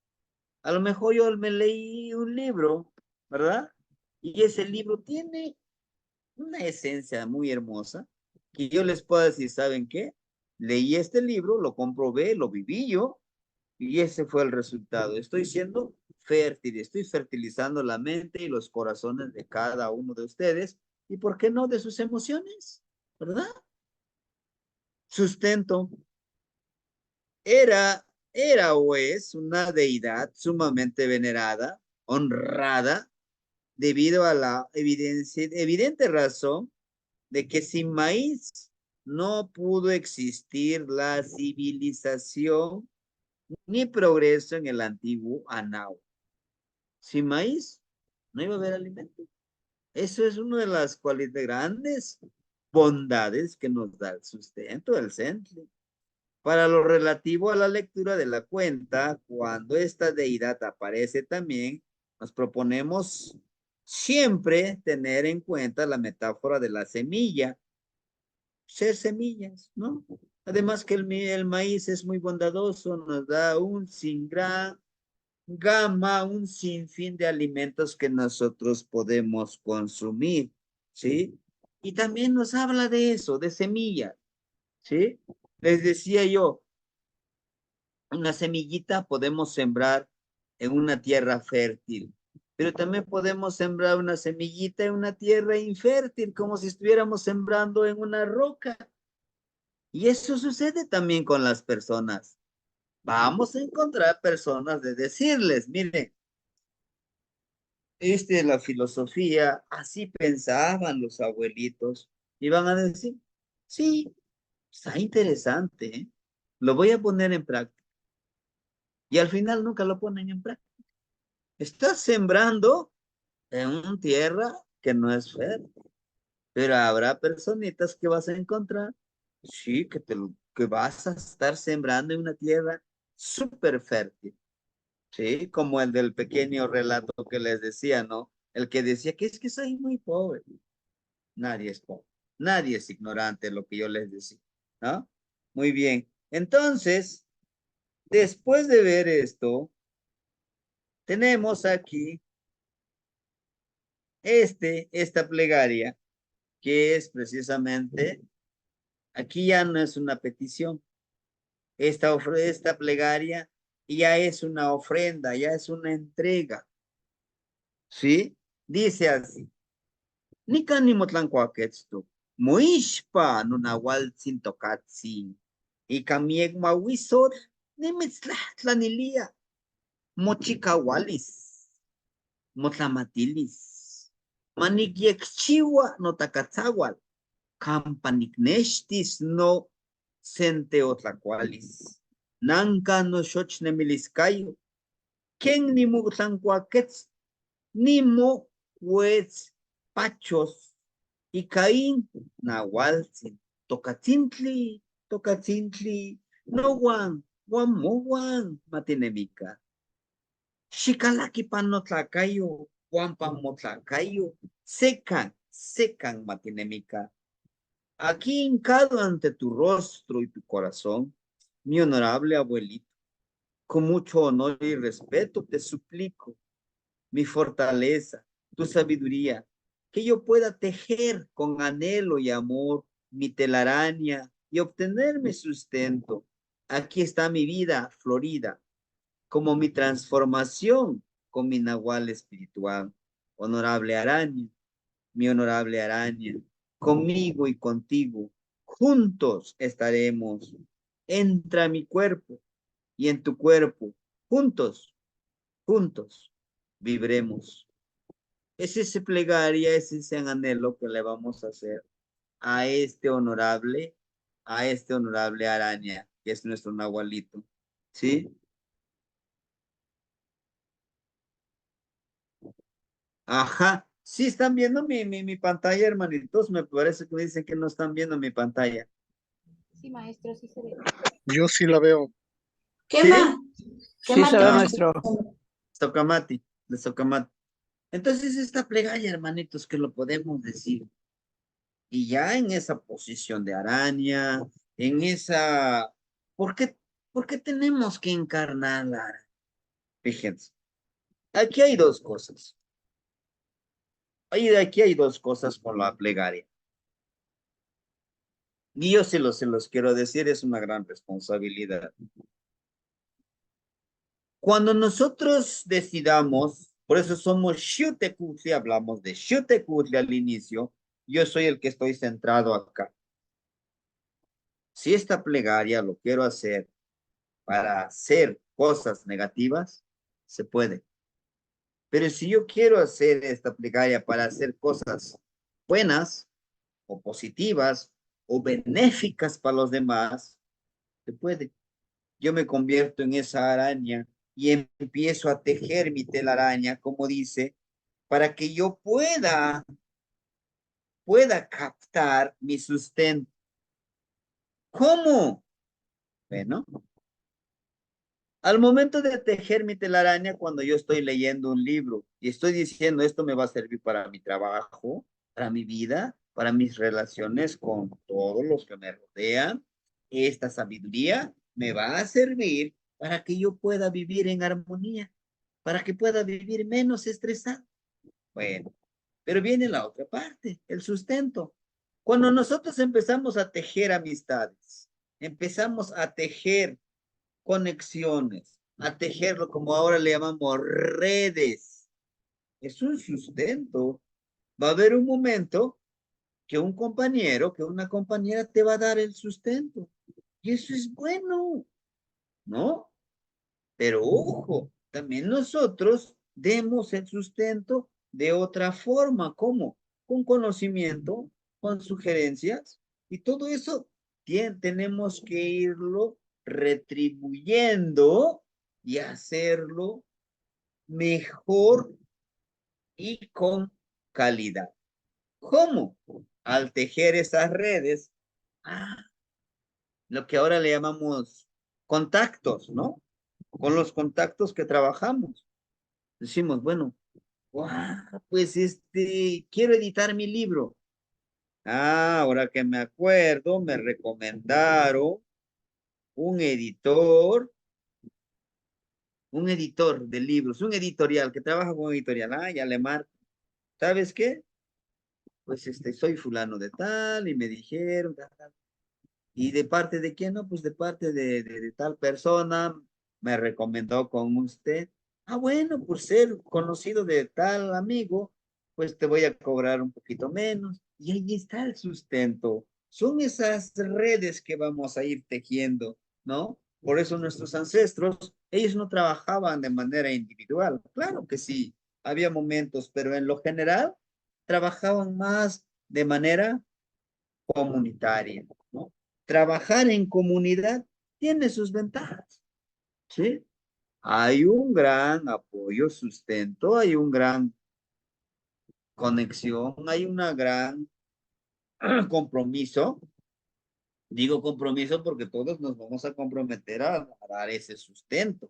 A lo mejor yo me leí un libro, ¿verdad? Y ese libro tiene una esencia muy hermosa que yo les puedo decir, ¿saben qué? Leí este libro, lo comprobé, lo viví yo y ese fue el resultado. Estoy siendo fértil, estoy fertilizando la mente y los corazones de cada uno de ustedes y, ¿por qué no, de sus emociones? ¿Verdad? Sustento. Era o es una deidad sumamente venerada, honrada, debido a la evidente razón de que sin maíz no pudo existir la civilización ni progreso en el antiguo Anao. Sin maíz no iba a haber alimento. Eso es una de las grandes bondades que nos da el sustento del centro. Para lo relativo a la lectura de la cuenta, cuando esta deidad aparece también, nos proponemos siempre tener en cuenta la metáfora de la semilla, ser semillas, ¿no? Además que el maíz es muy bondadoso, nos da un sin gran gama, un sinfín de alimentos que nosotros podemos consumir, ¿sí? Y también nos habla de eso, de semillas, ¿sí? Les decía yo, una semillita podemos sembrar en una tierra fértil, pero también podemos sembrar una semillita en una tierra infértil, como si estuviéramos sembrando en una roca. Y eso sucede también con las personas. Vamos a encontrar personas de decirles, miren, esta es la filosofía, así pensaban los abuelitos, y van a decir, sí, está interesante, ¿eh? Lo voy a poner en práctica. Y al final nunca lo ponen en práctica. Estás sembrando en una tierra que no es fértil, pero habrá personitas que vas a encontrar, sí, que vas a estar sembrando en una tierra súper fértil, sí, como el del pequeño relato que les decía, ¿no? El que decía que es que soy muy pobre. Nadie es pobre, nadie es ignorante, lo que yo les decía, ¿no? Muy bien. Entonces, después de ver esto, tenemos aquí esta plegaria, que es precisamente, aquí ya no es una petición, esta plegaria ya es una ofrenda, ya es una entrega, ¿sí? Dice así, Nika ni motlancuaquetztu, muishpa nunawal sintokatsi, y kamieg mawisor, nimitzlatlanilia, mochikawalis, motlamatilis, manikyekchiwa notacatzawal, campanicnextis no centeotlacualis. Nanca no xochnemiliskayo, ken nimutlancuaquetz, nimo huetz pachos, y caín nahualtzin, tocatzintli, tocatzintli, no guan moguan, matinemica. Xikalaki panotlacayo, guan pamotlacayo, secan matinemica. Aquí hincado ante tu rostro y tu corazón, mi honorable abuelito, con mucho honor y respeto te suplico mi fortaleza, tu sabiduría, que yo pueda tejer con anhelo y amor mi telaraña y obtener mi sustento. Aquí está mi vida florida, como mi transformación con mi nahual espiritual. Honorable araña, mi honorable araña, conmigo y contigo, juntos estaremos. Entra a mi cuerpo y en tu cuerpo, juntos, vivremos. Es ese plegaria, es ese anhelo que le vamos a hacer a a este honorable araña, que es nuestro nahualito, ¿sí? Ajá. Sí están viendo mi pantalla, hermanitos. Me parece que me dicen que no están viendo mi pantalla. Sí, maestro, sí se ve. Yo sí la veo. ¿Qué ¿Sí? más? ¿Qué Sí más se ve, tenemos? maestro. Socamati, de Socamati. Entonces, esta plegaria, hermanitos, que lo podemos decir. Y ya en esa posición de araña, en esa... ¿Por qué, por qué tenemos que encarnar la araña? Fíjense, aquí hay dos cosas. Aquí hay dos cosas con la plegaria. Y yo se los quiero decir, es una gran responsabilidad. Cuando nosotros decidamos, por eso somos Shutekutli, hablamos de Shutekutli al inicio, yo soy el que estoy centrado acá. Si esta plegaria lo quiero hacer para hacer cosas negativas, se puede. Pero si yo quiero hacer esta plegaria para hacer cosas buenas o positivas o benéficas para los demás, se puede. Yo me convierto en esa araña y empiezo a tejer mi telaraña, como dice, para que yo pueda captar mi sustento. ¿Cómo? Bueno, al momento de tejer mi telaraña, cuando yo estoy leyendo un libro y estoy diciendo esto me va a servir para mi trabajo, para mi vida, para mis relaciones con todos los que me rodean, esta sabiduría me va a servir para que yo pueda vivir en armonía, para que pueda vivir menos estresado. Bueno, pero viene la otra parte, el sustento. Cuando nosotros empezamos a tejer amistades, empezamos a tejer conexiones, a tejerlo como ahora le llamamos redes. Es un sustento. Va a haber un momento que un compañero, que una compañera te va a dar el sustento. Y eso es bueno, ¿no? Pero ojo, también nosotros demos el sustento de otra forma. ¿Cómo? Con conocimiento, con sugerencias. Y todo eso tenemos que irlo retribuyendo y hacerlo mejor y con calidad. ¿Cómo? Al tejer esas redes, ah, lo que ahora le llamamos contactos, ¿no? Con los contactos que trabajamos. Decimos, bueno, pues quiero editar mi libro. Ah, ahora que me acuerdo, me recomendaron un editor, un editor de libros, un editorial que trabaja con editorial. Ah, ya le marco. ¿Sabes qué? Pues soy fulano de tal y me dijeron, tal, tal. ¿Y de parte de quién? No, pues de parte de tal persona, me recomendó con usted. Ah, bueno, por ser conocido de tal amigo, pues te voy a cobrar un poquito menos. Y ahí está el sustento. Son esas redes que vamos a ir tejiendo, ¿no? Por eso nuestros ancestros, ellos no trabajaban de manera individual. Claro que sí, había momentos, pero en lo general trabajaban más de manera comunitaria, ¿no? Trabajar en comunidad tiene sus ventajas, ¿sí? Hay un gran apoyo, sustento, hay un gran conexión, hay una gran compromiso. Digo compromiso porque todos nos vamos a comprometer a dar ese sustento,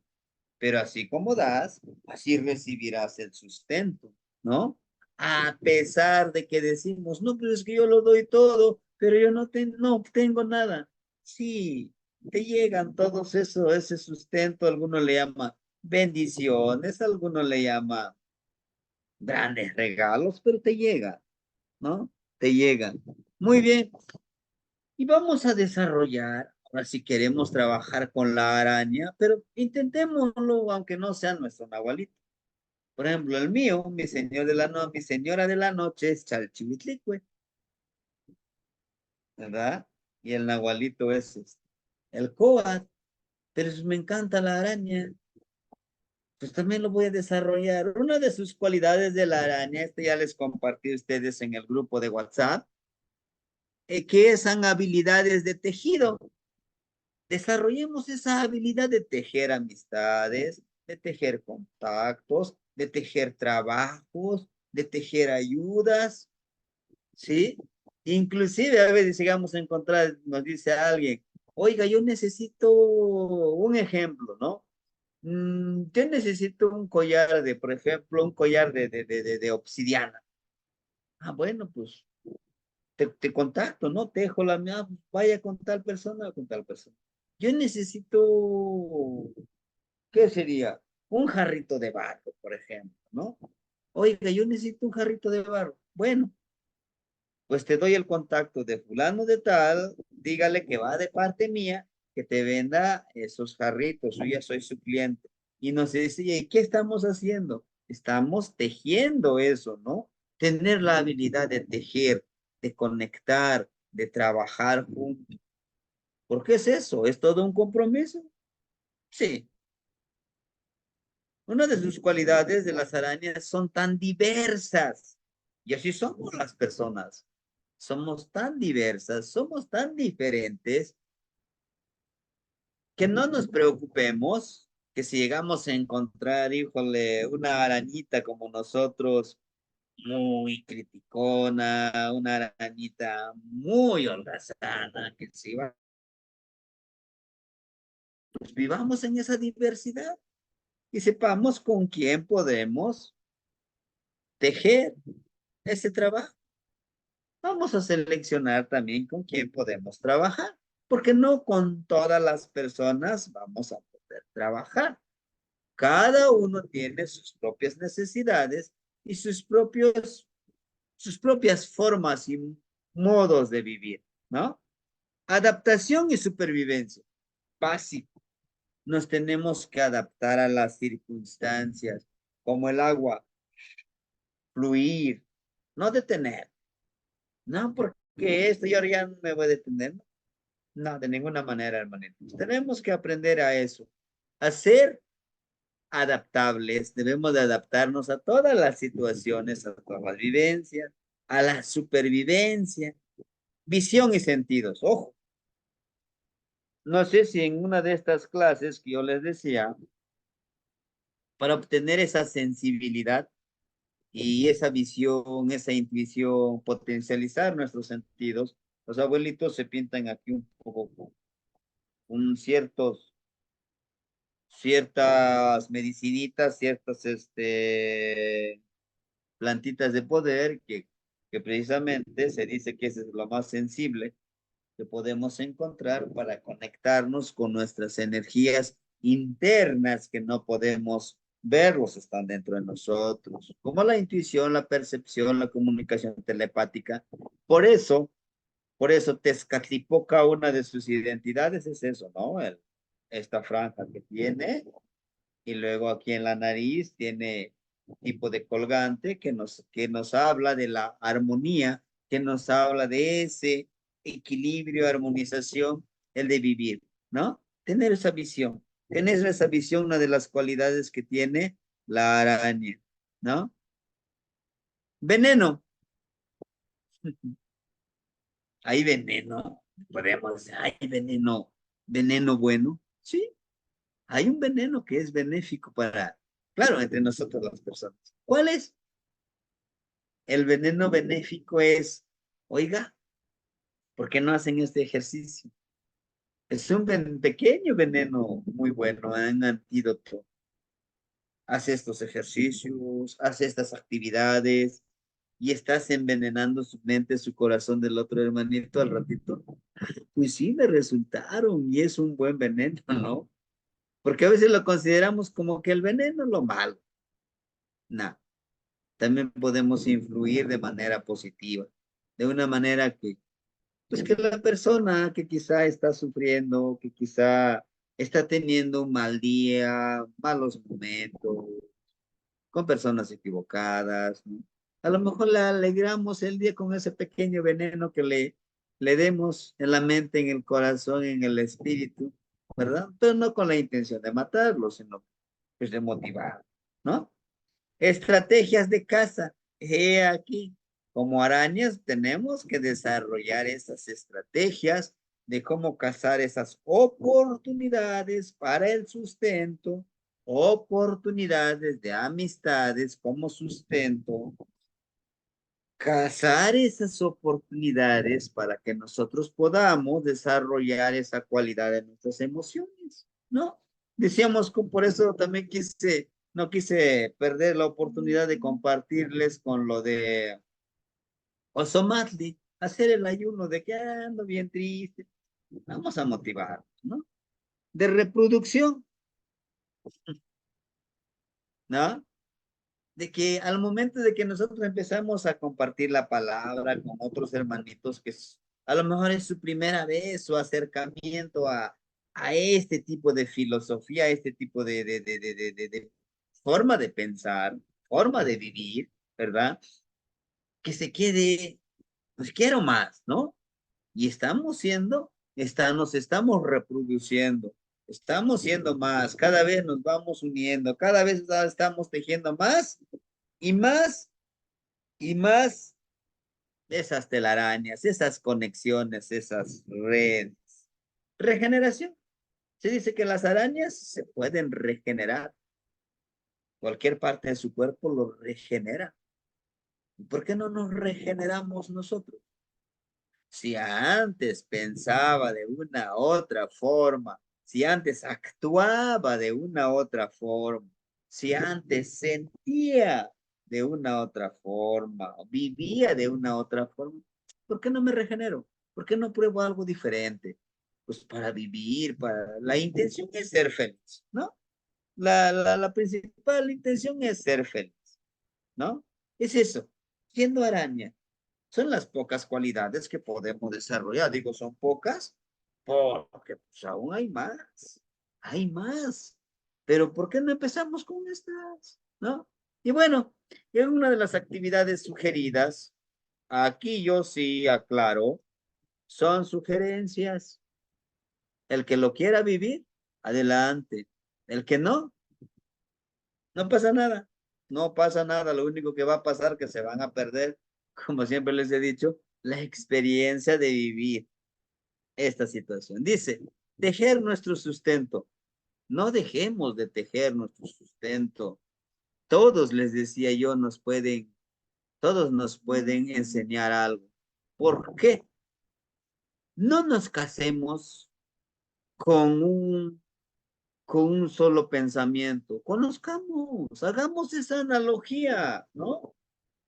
pero así como das, así recibirás el sustento, ¿no? A pesar de que decimos, no, pero es que yo lo doy todo, pero yo no tengo nada. Sí, te llegan todos eso, ese sustento, alguno le llama bendiciones, alguno le llama grandes regalos, pero te llega, ¿no? Te llegan. Muy bien. Y vamos a desarrollar, ahora si queremos trabajar con la araña, pero intentémoslo aunque no sea nuestro nahualito. Por ejemplo, el mío, mi señora de la noche es Chalchihuitlicue, ¿verdad? Y el nahualito es el coat, pero me encanta la araña. Pues también lo voy a desarrollar. Una de sus cualidades de la araña, ya les compartí a ustedes en el grupo de WhatsApp, que son habilidades de tejido. Desarrollemos esa habilidad de tejer amistades, de tejer contactos, de tejer trabajos, de tejer ayudas, ¿sí? Inclusive a veces llegamos a encontrar, nos dice alguien, oiga, yo necesito un ejemplo, ¿no? Yo necesito un collar de, por ejemplo, un collar de obsidiana. Ah, bueno, pues te contacto, ¿no? Te dejo la mía, vaya con tal persona o con tal persona. Yo necesito, ¿qué sería? Un jarrito de barro, por ejemplo, ¿no? Oiga, yo necesito un jarrito de barro. Bueno, pues te doy el contacto de fulano de tal, dígale que va de parte mía, que te venda esos jarritos, yo ya soy su cliente. Y nos dice, ¿y qué estamos haciendo? Estamos tejiendo eso, ¿no? Tener la habilidad de tejer, de conectar, de trabajar juntos. ¿Por qué es eso? ¿Es todo un compromiso? Sí. Una de sus cualidades de las arañas son tan diversas. Y así somos las personas. Somos tan diversas, somos tan diferentes, que no nos preocupemos que si llegamos a encontrar, híjole, una arañita como nosotros, muy criticona, una arañita muy holgazana, que si va, pues vivamos en esa diversidad y sepamos con quién podemos tejer ese trabajo. Vamos a seleccionar también con quién podemos trabajar, porque no con todas las personas vamos a poder trabajar. Cada uno tiene sus propias necesidades y sus propias formas y modos de vivir, ¿no? Adaptación y supervivencia. Básico. Nos tenemos que adaptar a las circunstancias, como el agua, fluir, no detener. No, porque esto yo ya no me voy a detener. No, de ninguna manera, hermanitos. Tenemos que aprender a eso, a ser adaptables. Debemos de adaptarnos a todas las situaciones, a todas las vivencias, a la supervivencia, visión y sentidos. Ojo, no sé si en una de estas clases que yo les decía, para obtener esa sensibilidad y esa visión, esa intuición, potencializar nuestros sentidos, los abuelitos se pintan aquí un poco con ciertas medicinitas, ciertas plantitas de poder que precisamente se dice que ese es lo más sensible que podemos encontrar para conectarnos con nuestras energías internas que no podemos verlos, están dentro de nosotros, como la intuición, la percepción, la comunicación telepática. Por eso Tezcatlipoca, una de sus identidades es eso, ¿no? Esta franja que tiene, y luego aquí en la nariz tiene tipo de colgante que nos habla de la armonía, que nos habla de ese equilibrio, armonización, el de vivir, ¿no? Tener esa visión. Tener esa visión, una de las cualidades que tiene la araña, ¿no? Veneno. Hay veneno. Podemos, hay veneno, veneno bueno. Sí, hay un veneno que es benéfico para, claro, entre nosotros las personas. ¿Cuál es? El veneno benéfico es, oiga, ¿por qué no hacen este ejercicio? Es un pequeño veneno muy bueno, un antídoto. Hace estos ejercicios, hace estas actividades y estás envenenando su mente, su corazón del otro hermanito al ratito. Pues sí, me resultaron y es un buen veneno, ¿no? Porque a veces lo consideramos como que el veneno es lo malo. No, también podemos influir de manera positiva, de una manera que, pues que la persona que quizá está sufriendo, que quizá está teniendo un mal día, malos momentos, con personas equivocadas, ¿no? A lo mejor le alegramos el día con ese pequeño veneno que le demos en la mente, en el corazón, en el espíritu, ¿verdad? Pero no con la intención de matarlo, sino pues de motivar, ¿no? Estrategias de caza. He aquí, como arañas, tenemos que desarrollar esas estrategias de cómo cazar esas oportunidades para el sustento, oportunidades de amistades como sustento, cazar esas oportunidades para que nosotros podamos desarrollar esa cualidad de nuestras emociones, ¿no? Decíamos que por eso también no quise perder la oportunidad de compartirles con lo de Osomatli, hacer el ayuno de que ando bien triste. Vamos a motivar, ¿no? De reproducción, ¿no? De que al momento de que nosotros empezamos a compartir la palabra con otros hermanitos a lo mejor es su primera vez su acercamiento a este tipo de filosofía, a este tipo de forma de pensar, forma de vivir, ¿verdad? Que se quede, pues quiero más, ¿no? Y nos estamos reproduciendo, estamos siendo más, cada vez nos vamos uniendo, cada vez estamos tejiendo más y más y más esas telarañas, esas conexiones, esas redes. Regeneración. Se dice que las arañas se pueden regenerar. Cualquier parte de su cuerpo lo regenera. ¿Y por qué no nos regeneramos nosotros? Si antes pensaba de una otra forma, si antes actuaba de una otra forma, si antes sentía de una otra forma, vivía de una otra forma, ¿por qué no me regenero? ¿Por qué no pruebo algo diferente? Pues para vivir, la intención es ser feliz, ¿no? La principal intención es ser feliz, ¿no? Es eso, siendo araña. Son las pocas cualidades que podemos desarrollar. Digo, son pocas porque pues, aún hay más. Hay más. Pero ¿por qué no empezamos con estas? ¿No? Y bueno, en una de las actividades sugeridas, aquí yo sí aclaro, son sugerencias. El que lo quiera vivir, adelante. El que no, no pasa nada. No pasa nada. Lo único que va a pasar es que se van a perder, como siempre les he dicho, la experiencia de vivir esta situación. Dice, tejer nuestro sustento. No dejemos de tejer nuestro sustento. Todos, les decía yo, todos nos pueden enseñar algo. ¿Por qué? No nos casemos con con un solo pensamiento. Conozcamos, hagamos esa analogía, ¿no?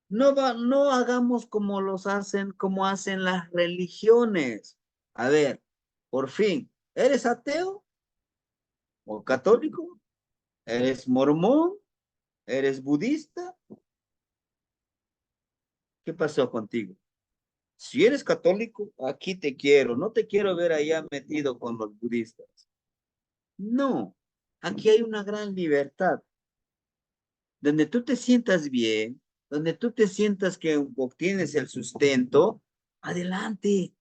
No hagamos como hacen las religiones. A ver, por fin, ¿eres ateo o católico? ¿Eres mormón? ¿Eres budista? ¿Qué pasó contigo? Si eres católico, aquí te quiero. No te quiero ver allá metido con los budistas. No, aquí hay una gran libertad. Donde tú te sientas bien, donde tú te sientas que obtienes el sustento, adelante.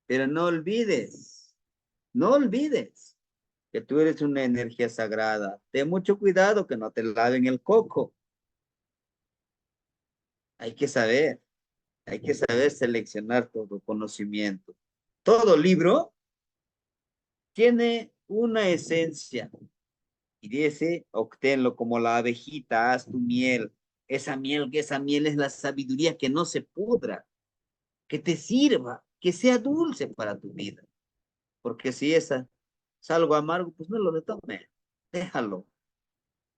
Pero no olvides que tú eres una energía sagrada. Ten mucho cuidado que no te laven el coco. Hay que saber, hay que saber seleccionar todo conocimiento. Todo libro tiene una esencia y dice, obténlo como la abejita, haz tu miel. Esa miel es la sabiduría que no se pudra, que te sirva, que sea dulce para tu vida. Porque si es algo amargo, pues no lo retome, déjalo.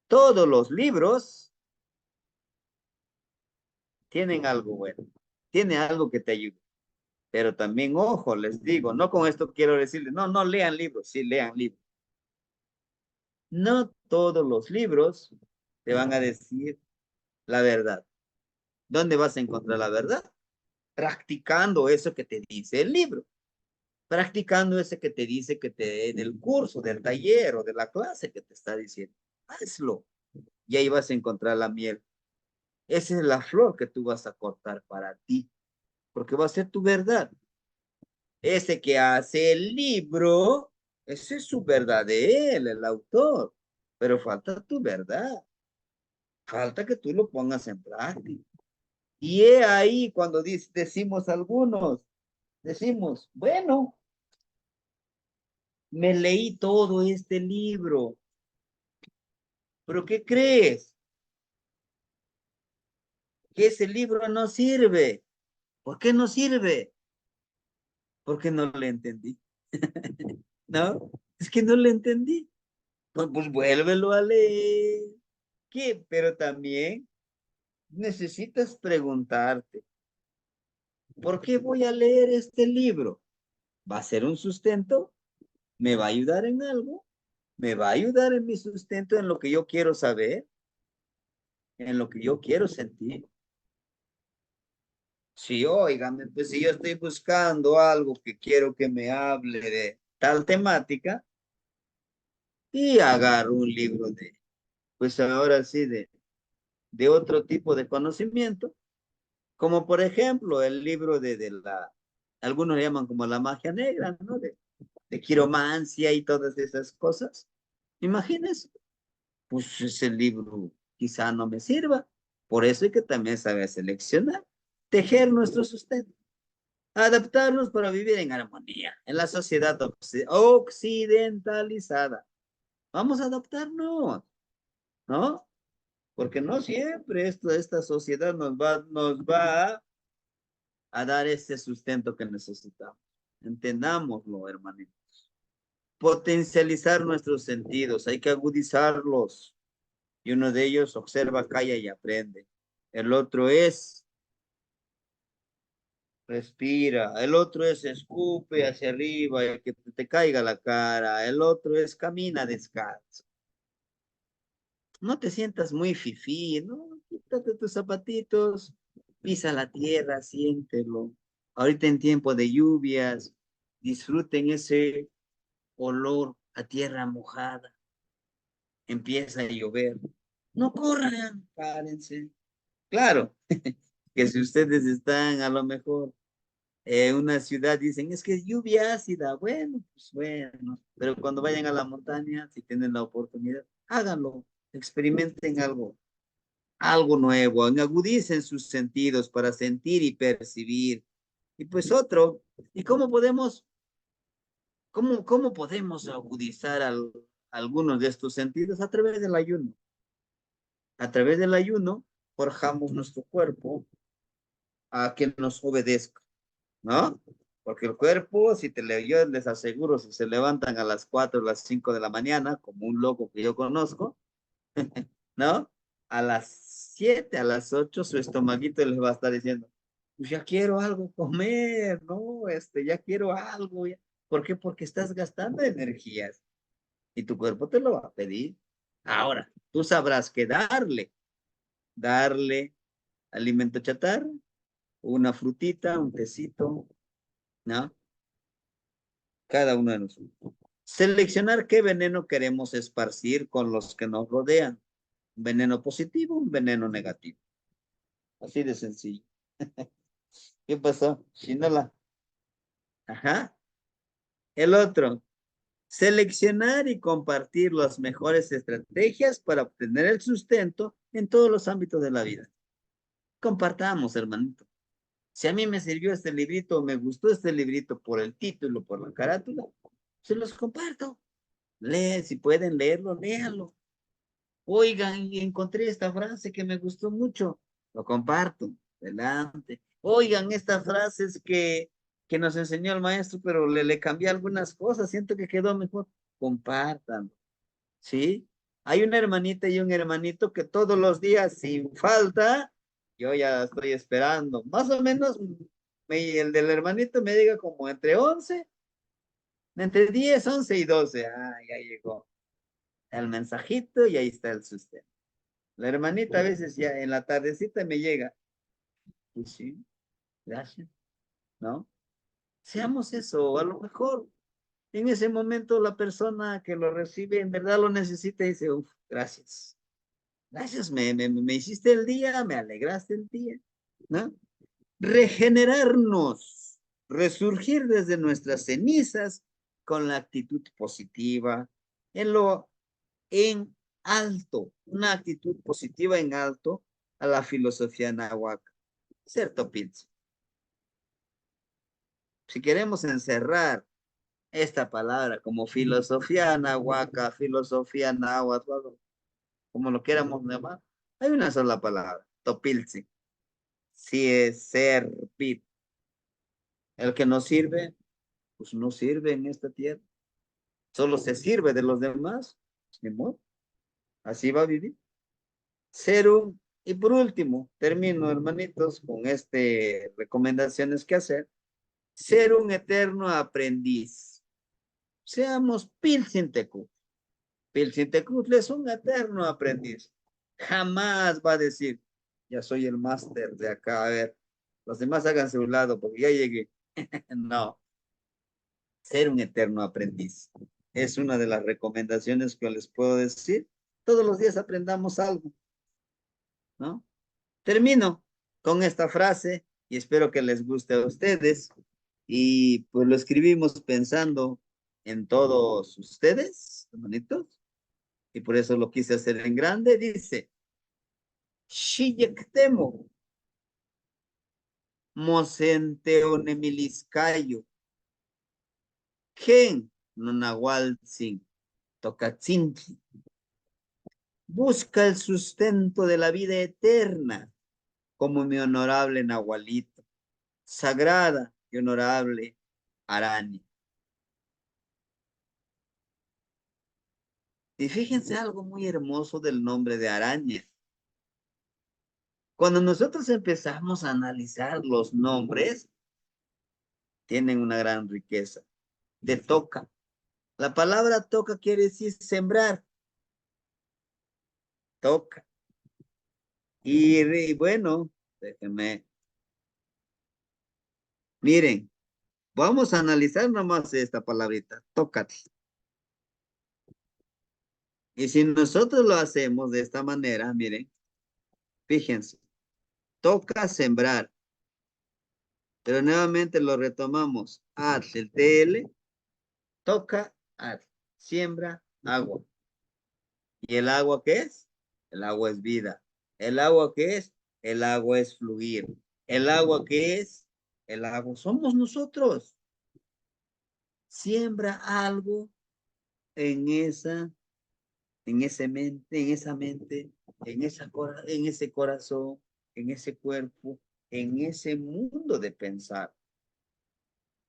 Todos los libros tienen algo bueno, tiene algo que te ayude. Pero también, ojo, les digo, no con esto quiero decirles, no lean libros, sí lean libros. No todos los libros te van a decir la verdad. ¿Dónde vas a encontrar la verdad? Practicando eso que te dice el libro. Practicando ese que te dice del curso, del taller o de la clase que te está diciendo. Hazlo. Y ahí vas a encontrar la miel. Esa es la flor que tú vas a cortar para ti, porque va a ser tu verdad. Ese que hace el libro, ese es su verdad de él, el autor, pero falta tu verdad, falta que tú lo pongas en práctica. Y he ahí cuando decimos algunos, decimos, bueno, me leí todo este libro, pero ¿qué crees? que ese libro no sirve. ¿Por qué no sirve? Porque no le entendí. ¿No? Es que no le entendí. Pues vuélvelo a leer. ¿Qué? Pero también necesitas preguntarte, ¿por qué voy a leer este libro? ¿Va a ser un sustento? ¿Me va a ayudar en algo? ¿Me va a ayudar en mi sustento, en lo que yo quiero saber? ¿En lo que yo quiero sentir? Sí, óigame, pues si yo estoy buscando algo que quiero que me hable de tal temática y agarro un libro pues ahora sí, de otro tipo de conocimiento, como por ejemplo el libro algunos le llaman como la magia negra, ¿no? De quiromancia y todas esas cosas. Imagínense, pues ese libro quizá no me sirva. Por eso hay que también saber seleccionar, tejer nuestro sustento, adaptarnos para vivir en armonía en la sociedad occidentalizada. Vamos a adaptarnos, ¿no? Porque no siempre esta sociedad nos va a dar ese sustento que necesitamos. Entendámoslo, hermanito. Potencializar nuestros sentidos, hay que agudizarlos. Y uno de ellos observa, calla y aprende. El otro es respira. El otro es escupe hacia arriba y que te caiga la cara. El otro es camina descalzo. No te sientas muy fifí, ¿no? Quítate tus zapatitos, pisa la tierra, siéntelo. Ahorita en tiempo de lluvias, disfruten ese olor a tierra mojada. Empieza a llover. No corran, párense. Claro, que si ustedes están a lo mejor en una ciudad, dicen, es que es lluvia ácida. Bueno, pues bueno, pero cuando vayan a la montaña, si tienen la oportunidad, háganlo, experimenten algo nuevo, agudicen sus sentidos para sentir y percibir. Y pues otro, ¿y cómo podemos agudizar algunos de estos sentidos? A través del ayuno. A través del ayuno, forjamos nuestro cuerpo a que nos obedezca, ¿no? Porque el cuerpo, yo les aseguro, si se levantan a las 4 o las 5 de la mañana, como un loco que yo conozco, ¿no? A las 7, a las 8, su estomaguito les va a estar diciendo, pues ya quiero algo comer, ¿no? Ya quiero algo. Ya. ¿Por qué? Porque estás gastando energías y tu cuerpo te lo va a pedir. Ahora, tú sabrás que darle alimento chatarra, una frutita, un tecito, ¿no? Cada uno de nosotros. Seleccionar qué veneno queremos esparcir con los que nos rodean. Un veneno positivo, un veneno negativo. Así de sencillo. ¿Qué pasó? Shinola. Ajá. El otro. Seleccionar y compartir las mejores estrategias para obtener el sustento en todos los ámbitos de la vida. Compartamos, hermanito. Si a mí me sirvió este librito, me gustó este librito por el título, por la carátula, se los comparto. Leen, si pueden leerlo, léanlo. Oigan, y encontré esta frase que me gustó mucho. Lo comparto. Adelante. Oigan, esta frase es que nos enseñó el maestro, pero le cambié algunas cosas. Siento que quedó mejor. Compartan. ¿Sí? Hay una hermanita y un hermanito que todos los días, sin falta, yo ya estoy esperando. Más o menos, el del hermanito me diga como entre 10, 11 y 12. Ah, ya llegó el mensajito y ahí está el sustento. La hermanita a veces ya en la tardecita me llega. Pues sí, gracias, ¿no? Seamos eso, a lo mejor en ese momento la persona que lo recibe en verdad lo necesita y dice, uff, gracias. Gracias, me hiciste el día, me alegraste el día, ¿no? Regenerarnos, resurgir desde nuestras cenizas con la actitud positiva, en alto, una actitud positiva en alto a la filosofía náhuatl. Cierto, Pilz. Si queremos encerrar esta palabra como filosofía náhuatl, filosofía náhuatl, como lo queramos llamar, hay una sola palabra, topilzi. sí es servir. El que no sirve, pues no sirve en esta tierra. Solo se sirve de los demás. Ni modo. Así va a vivir. Ser un, y por último, termino, hermanitos, con recomendaciones que hacer. Ser un eterno aprendiz. Seamos Pilsintecutli. Pilsintecutli es un eterno aprendiz. Jamás va a decir, ya soy el máster de acá, a ver, los demás háganse a un lado porque ya llegué. No, ser un eterno aprendiz. Es una de las recomendaciones que les puedo decir. Todos los días aprendamos algo, ¿no? Termino con esta frase y espero que les guste a ustedes. Y pues lo escribimos pensando en todos ustedes, hermanitos, y por eso lo quise hacer en grande. Dice, Shiyektemo, Mosenteonemiliscayo, Ken, Nonahualtzin, Tocatzintli. Busca el sustento de la vida eterna, como mi honorable Nahualito, sagrada y honorable Araña. Y fíjense algo muy hermoso del nombre de Araña. Cuando nosotros empezamos a analizar los nombres, tienen una gran riqueza. De toca. La palabra toca quiere decir sembrar. Toca. Y bueno, déjenme. Miren, vamos a analizar nomás esta palabrita. Tócate. Y si nosotros lo hacemos de esta manera, miren, fíjense, toca sembrar. Pero nuevamente lo retomamos. Ad, el TL, toca, ad, siembra, agua. ¿Y el agua qué es? El agua es vida. ¿El agua qué es? El agua es fluir. ¿El agua qué es? El agua somos nosotros. Siembra algo en esa mente, en ese corazón, en ese cuerpo, en ese mundo de pensar.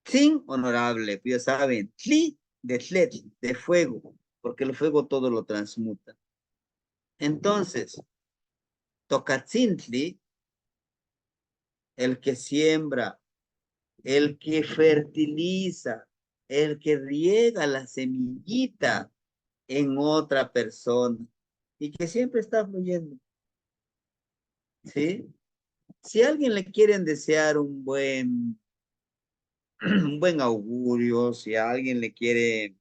Sin honorable, pues ya saben, tli de tlet, de fuego, porque el fuego todo lo transmuta. Entonces, tocatzintli, el que siembra, el que fertiliza, el que riega la semillita en otra persona y que siempre está fluyendo. ¿Sí? Si a alguien le quieren desear un buen augurio, si a alguien le quiere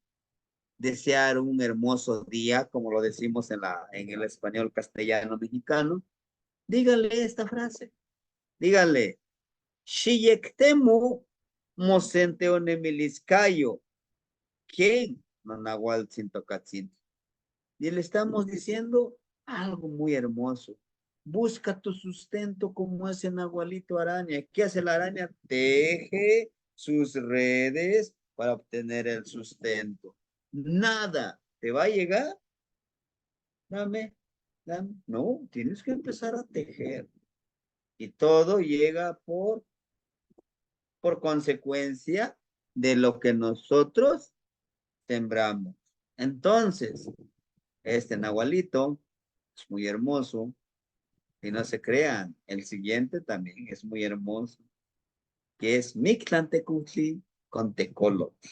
desear un hermoso día, como lo decimos en el español castellano mexicano, díganle esta frase. Díganle, Xiyektemu mosenteonemiliscayo, ¿quién? Nanahualtzintocatzin. Y le estamos diciendo algo muy hermoso. Busca tu sustento como ese nahualito araña. ¿Qué hace la araña? Teje sus redes para obtener el sustento. Nada te va a llegar. Dame, dame. No, tienes que empezar a tejer. Y todo llega por consecuencia de lo que nosotros sembramos. Entonces, este nahualito es muy hermoso. Y no se crean, el siguiente también es muy hermoso, que es Mictlantecutli con Tecolotl,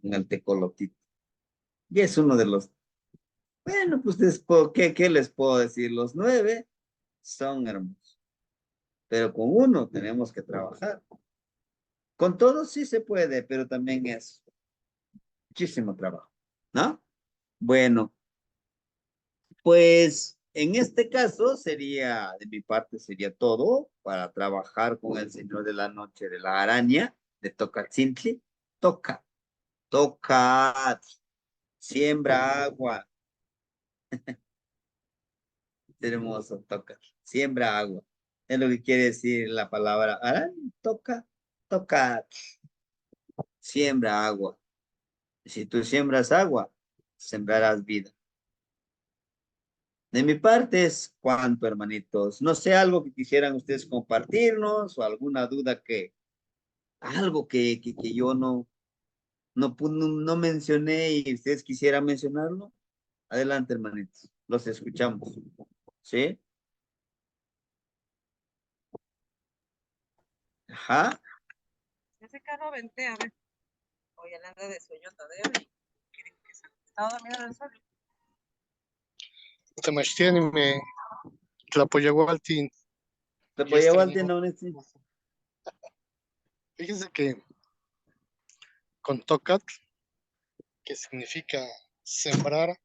en el Tecolotito. Y es uno de los, bueno, pues ¿qué les puedo decir? Los 9 son hermosos, pero con uno tenemos que trabajar. Con todos sí se puede, pero también es muchísimo trabajo, ¿no? Bueno, pues en este caso sería, de mi parte sería todo para trabajar con el Señor de la Noche de la Araña, de Tocatzintli. Toca, toca, siembra agua. Hermoso, toca, siembra agua. Es lo que quiere decir la palabra araña. Toca, toca, siembra agua. Si tú siembras agua, sembrarás vida. De mi parte es cuanto, hermanitos. No sé, algo que quisieran ustedes compartirnos o alguna duda algo que yo no mencioné y ustedes quisieran mencionarlo. Adelante, hermanitos. Los escuchamos. ¿Sí? Ajá. Ese carro vente, a ver. Hoy anda de sueño todavía. Quieren que se estaba dormido en el sol. Sebastián me Tlapoyahualtin, ¿Te ya puede llevar extrañaba. Fíjense que con Tocat, que significa sembrar,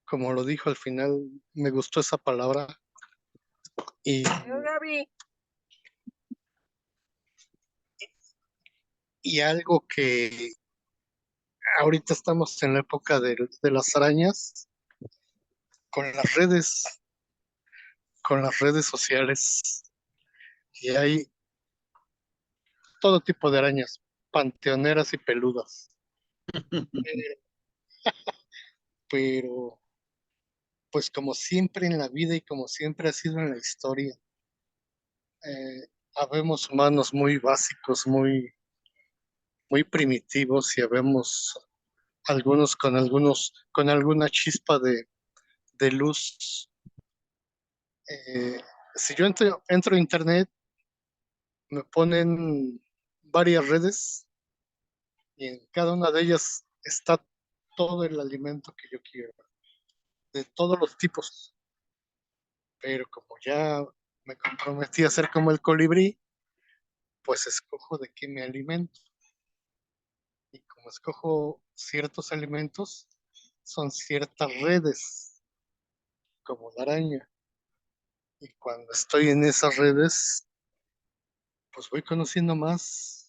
como lo dijo al final, me gustó esa palabra. Y, Yo, Gaby. y algo que ahorita estamos en la época de las arañas, con con las redes sociales, y hay todo tipo de arañas, panteoneras y peludas. Pero, pues como siempre en la vida y como siempre ha sido en la historia, habemos humanos muy básicos, muy primitivos y habemos con alguna chispa de luz. Eh, si yo entro a internet, me ponen varias redes y en cada una de ellas está todo el alimento que yo quiero, de todos los tipos. Pero como ya me comprometí a ser como el colibrí, pues escojo de qué me alimento. Y como escojo ciertos alimentos, son ciertas redes, como la araña. Y cuando estoy en esas redes, pues voy conociendo más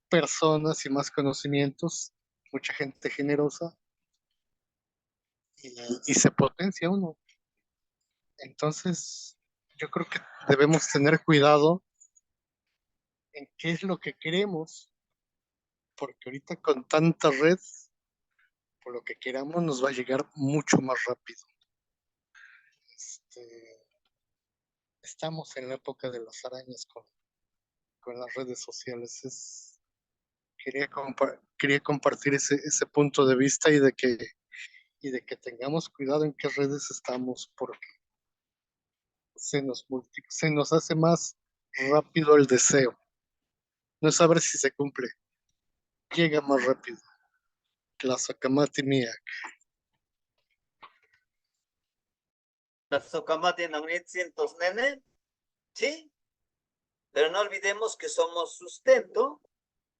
personas y más conocimientos, mucha gente generosa y se potencia uno. Entonces, yo creo que debemos tener cuidado en qué es lo que queremos, porque ahorita con tanta red, por lo que queramos nos va a llegar mucho más rápido. Este, estamos en la época de las arañas con las redes sociales. Quería compartir ese punto de vista y de que tengamos cuidado en qué redes estamos, porque se nos hace más rápido el deseo. No es saber si se cumple, llega más rápido. La sacamati mía. Las socamate cientos, nene. Sí, pero no olvidemos que somos sustento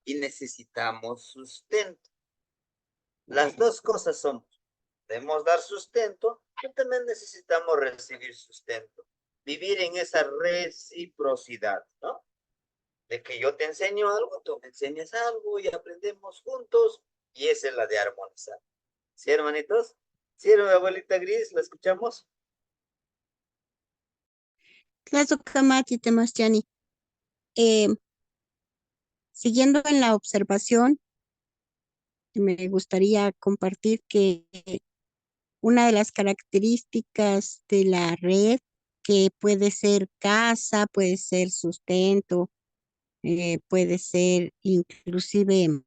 y necesitamos sustento. Las dos cosas somos. Debemos dar sustento, pero también necesitamos recibir sustento. Vivir en esa reciprocidad, ¿no? De que yo te enseño algo, tú me enseñas algo y aprendemos juntos, y esa es la de armonizar. ¿Sí, hermanitos? ¿Sí, abuelita Gris? ¿La escuchamos? Tlazohcamati, Temastiani. Eh, Siguiendo en la observación, me gustaría compartir que una de las características de la red, que puede ser casa, puede ser sustento, puede ser inclusive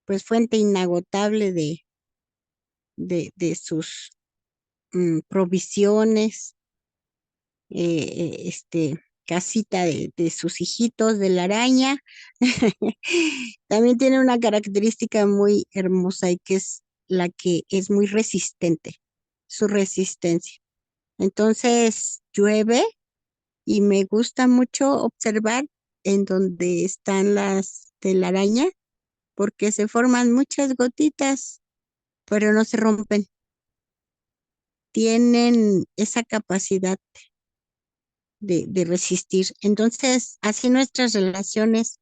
pues fuente inagotable de sus provisiones, casita de sus hijitos, de la araña. También tiene una característica muy hermosa y que es la que es muy resistente, su resistencia. Entonces llueve y me gusta mucho observar en donde están las telarañas porque se forman muchas gotitas, pero no se rompen. Tienen esa capacidad de resistir. Entonces, así nuestras relaciones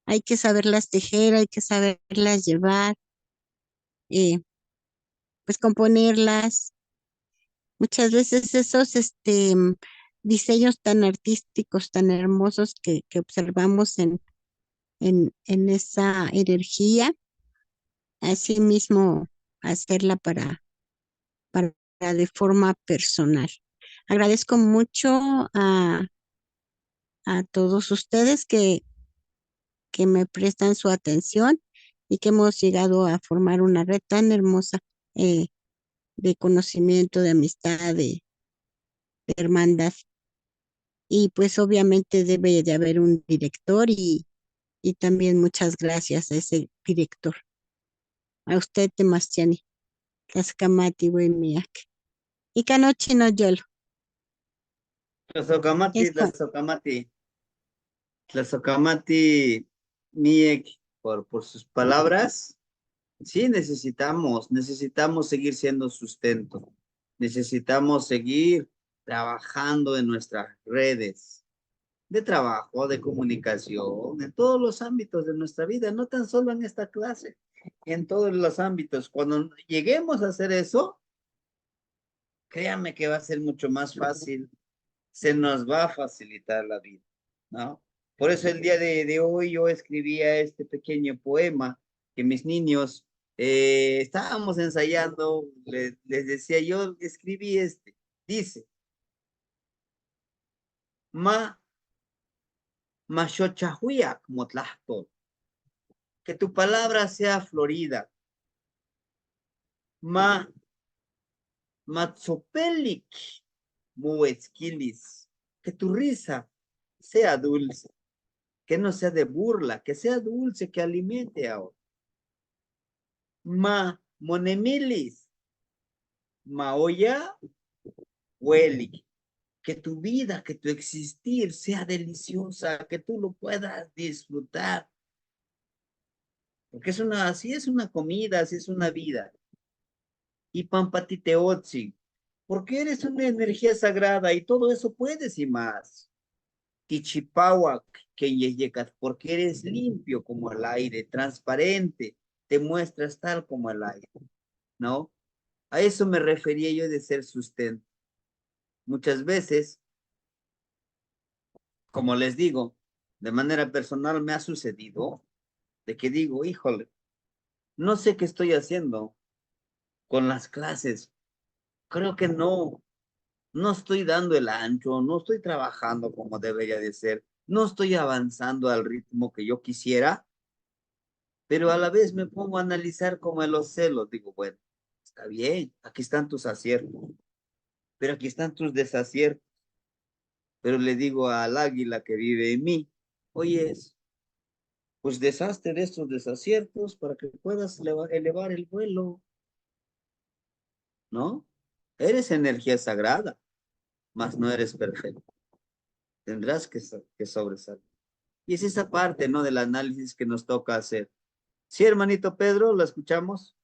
hay que saberlas tejer, hay que saberlas llevar, eh, pues componerlas. Muchas veces esos diseños tan artísticos, tan hermosos que observamos en esa energía, asimismo hacerla para de forma personal. Agradezco mucho a todos ustedes que me prestan su atención y que hemos llegado a formar una red tan hermosa eh, de conocimiento, de amistad, de hermandad. Y pues obviamente debe de haber un director y también muchas gracias a ese director. A usted, Temastiani, Tlaxcamati, Huimiac. Y Canochi no yolo. Tlazocamati, Es con, Tlazocamati, Tlazocamati, Miek, por sus palabras. Sí, necesitamos seguir siendo sustento. Necesitamos seguir trabajando en nuestras redes de trabajo, de comunicación, en todos los ámbitos de nuestra vida, no tan solo en esta clase, en todos los ámbitos. Cuando lleguemos a hacer eso, créanme que va a ser mucho más fácil, se nos va a facilitar la vida, ¿no? Por eso el día de hoy yo escribía este pequeño poema que mis niños estábamos ensayando, les decía yo, escribí este, dice, Mashochahuiac Motlahto, que tu palabra sea florida, ma Matzopelik Muetzquilis, que tu risa sea dulce, que no sea de burla, que sea dulce, que alimente a otro. Ma Monemilis, Maoya Hueli, que tu vida, que tu existir sea deliciosa, que tú lo puedas disfrutar. Porque así es una comida, así es una vida. Y Pampatiteotzi, porque eres una energía sagrada y todo eso puedes y más. Tichipawak, que yeyecas, porque eres limpio como el aire, transparente, te muestras tal como el aire, ¿no? A eso me refería yo de ser sustento. Muchas veces, como les digo, de manera personal me ha sucedido de que digo, híjole, no sé qué estoy haciendo con las clases. Creo que no estoy dando el ancho, no estoy trabajando como debería de ser, no estoy avanzando al ritmo que yo quisiera, pero a la vez me pongo a analizar como en los celos. Digo, bueno, está bien, aquí están tus aciertos, pero aquí están tus desaciertos. Pero le digo al águila que vive en mí, oye, pues deshazte de estos desaciertos para que puedas elevar el vuelo, ¿no? Eres energía sagrada, mas no eres perfecto. Tendrás que sobresalir. Y es esa parte, ¿no? Del análisis que nos toca hacer. Sí, hermanito Pedro, ¿lo escuchamos?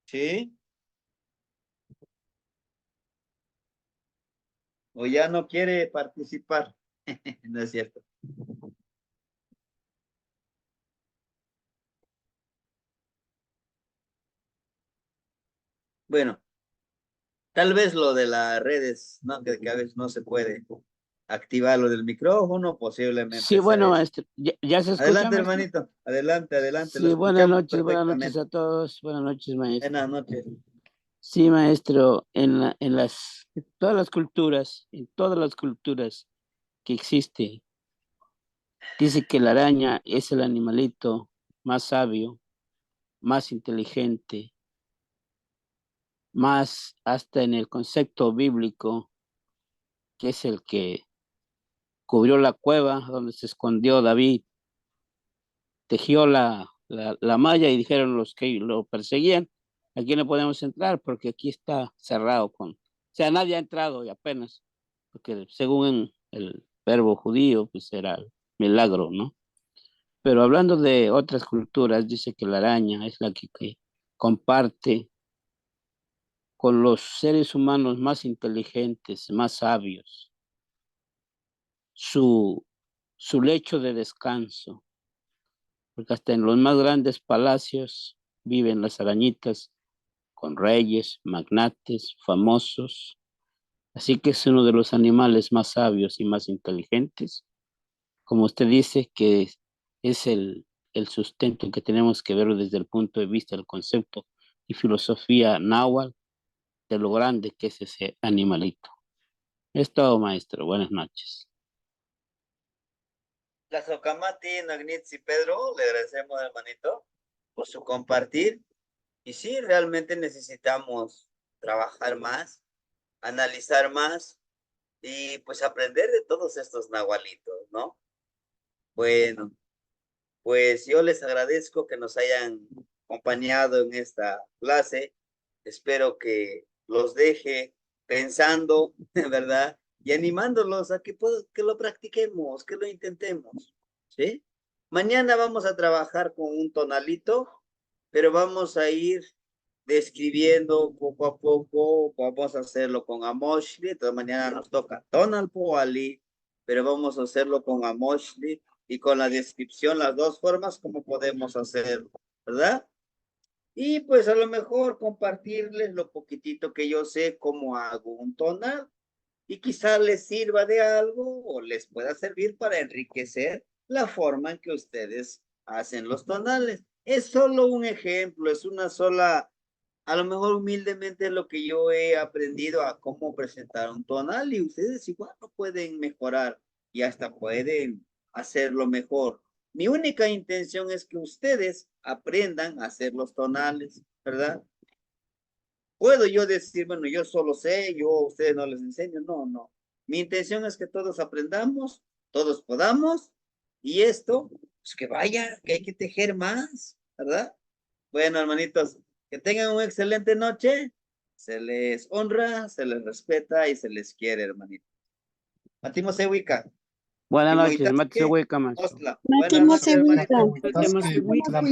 Sí. O ya no quiere participar. No es cierto. Bueno, tal vez lo de las redes, ¿no? Que a veces no se puede activar lo del micrófono, Sí, posiblemente sea bueno, eso. maestro. ¿Ya se escucha, Adelante, maestro? hermanito. Adelante, adelante. Lo Sí, escuchamos buenas noches perfectamente. a todos. Buenas noches, maestro. Buenas noches. Sí, maestro, en todas las culturas que existe, dice que la araña es el animalito más sabio, más inteligente, más hasta en el concepto bíblico, que es el que cubrió la cueva donde se escondió David, tejió la malla y dijeron los que lo perseguían, aquí no podemos entrar porque aquí está cerrado o sea, nadie ha entrado y apenas, porque según el verbo judío, pues era milagro, ¿no? Pero hablando de otras culturas, dice que la araña es la que comparte con los seres humanos más inteligentes, más sabios, su, su lecho de descanso, porque hasta en los más grandes palacios viven las arañitas con reyes, magnates, famosos. Así que es uno de los animales más sabios y más inteligentes. Como usted dice, que es el sustento que tenemos que ver desde el punto de vista del concepto y filosofía náhuatl de lo grande que es ese animalito. Es todo, maestro. Buenas noches. La Socamati, Nagnitz y Pedro, le agradecemos, hermanito, por su compartir. Y sí, realmente necesitamos trabajar más, analizar más y pues aprender de todos estos nahualitos, ¿no? Bueno, pues yo les agradezco que nos hayan acompañado en esta clase. Espero que los deje pensando, ¿verdad? Y animándolos a que lo practiquemos, que lo intentemos, ¿sí? Mañana vamos a trabajar con un tonalito, pero vamos a ir describiendo poco a poco, vamos a hacerlo con Amoshli, entonces mañana nos toca Tonal Poali, pero vamos a hacerlo con Amoshli y con la descripción, las dos formas como podemos hacerlo, ¿verdad? Y pues a lo mejor compartirles lo poquitito que yo sé cómo hago un tonal y quizá les sirva de algo o les pueda servir para enriquecer la forma en que ustedes hacen los tonales. Es solo un ejemplo, es una sola, a lo mejor humildemente es lo que yo he aprendido a cómo presentar un tonal y ustedes igual lo pueden mejorar y hasta pueden hacerlo mejor. Mi única intención es que ustedes aprendan a hacer los tonales, ¿verdad? Puedo yo decir, bueno, yo solo sé, yo a ustedes no les enseño, no, no. Mi intención es que todos aprendamos, todos podamos, y esto, pues que vaya, que hay que tejer más, ¿verdad? Bueno, hermanitos, que tengan una excelente noche, se les honra, se les respeta y se les quiere, hermanitos. Matimo Sehuica. Buenas noches, Timoitasque, Matse Hueca, maestro. Ostla. Matimo Buenas noches, Sehuica. hermanitos. Matimo Sehuica.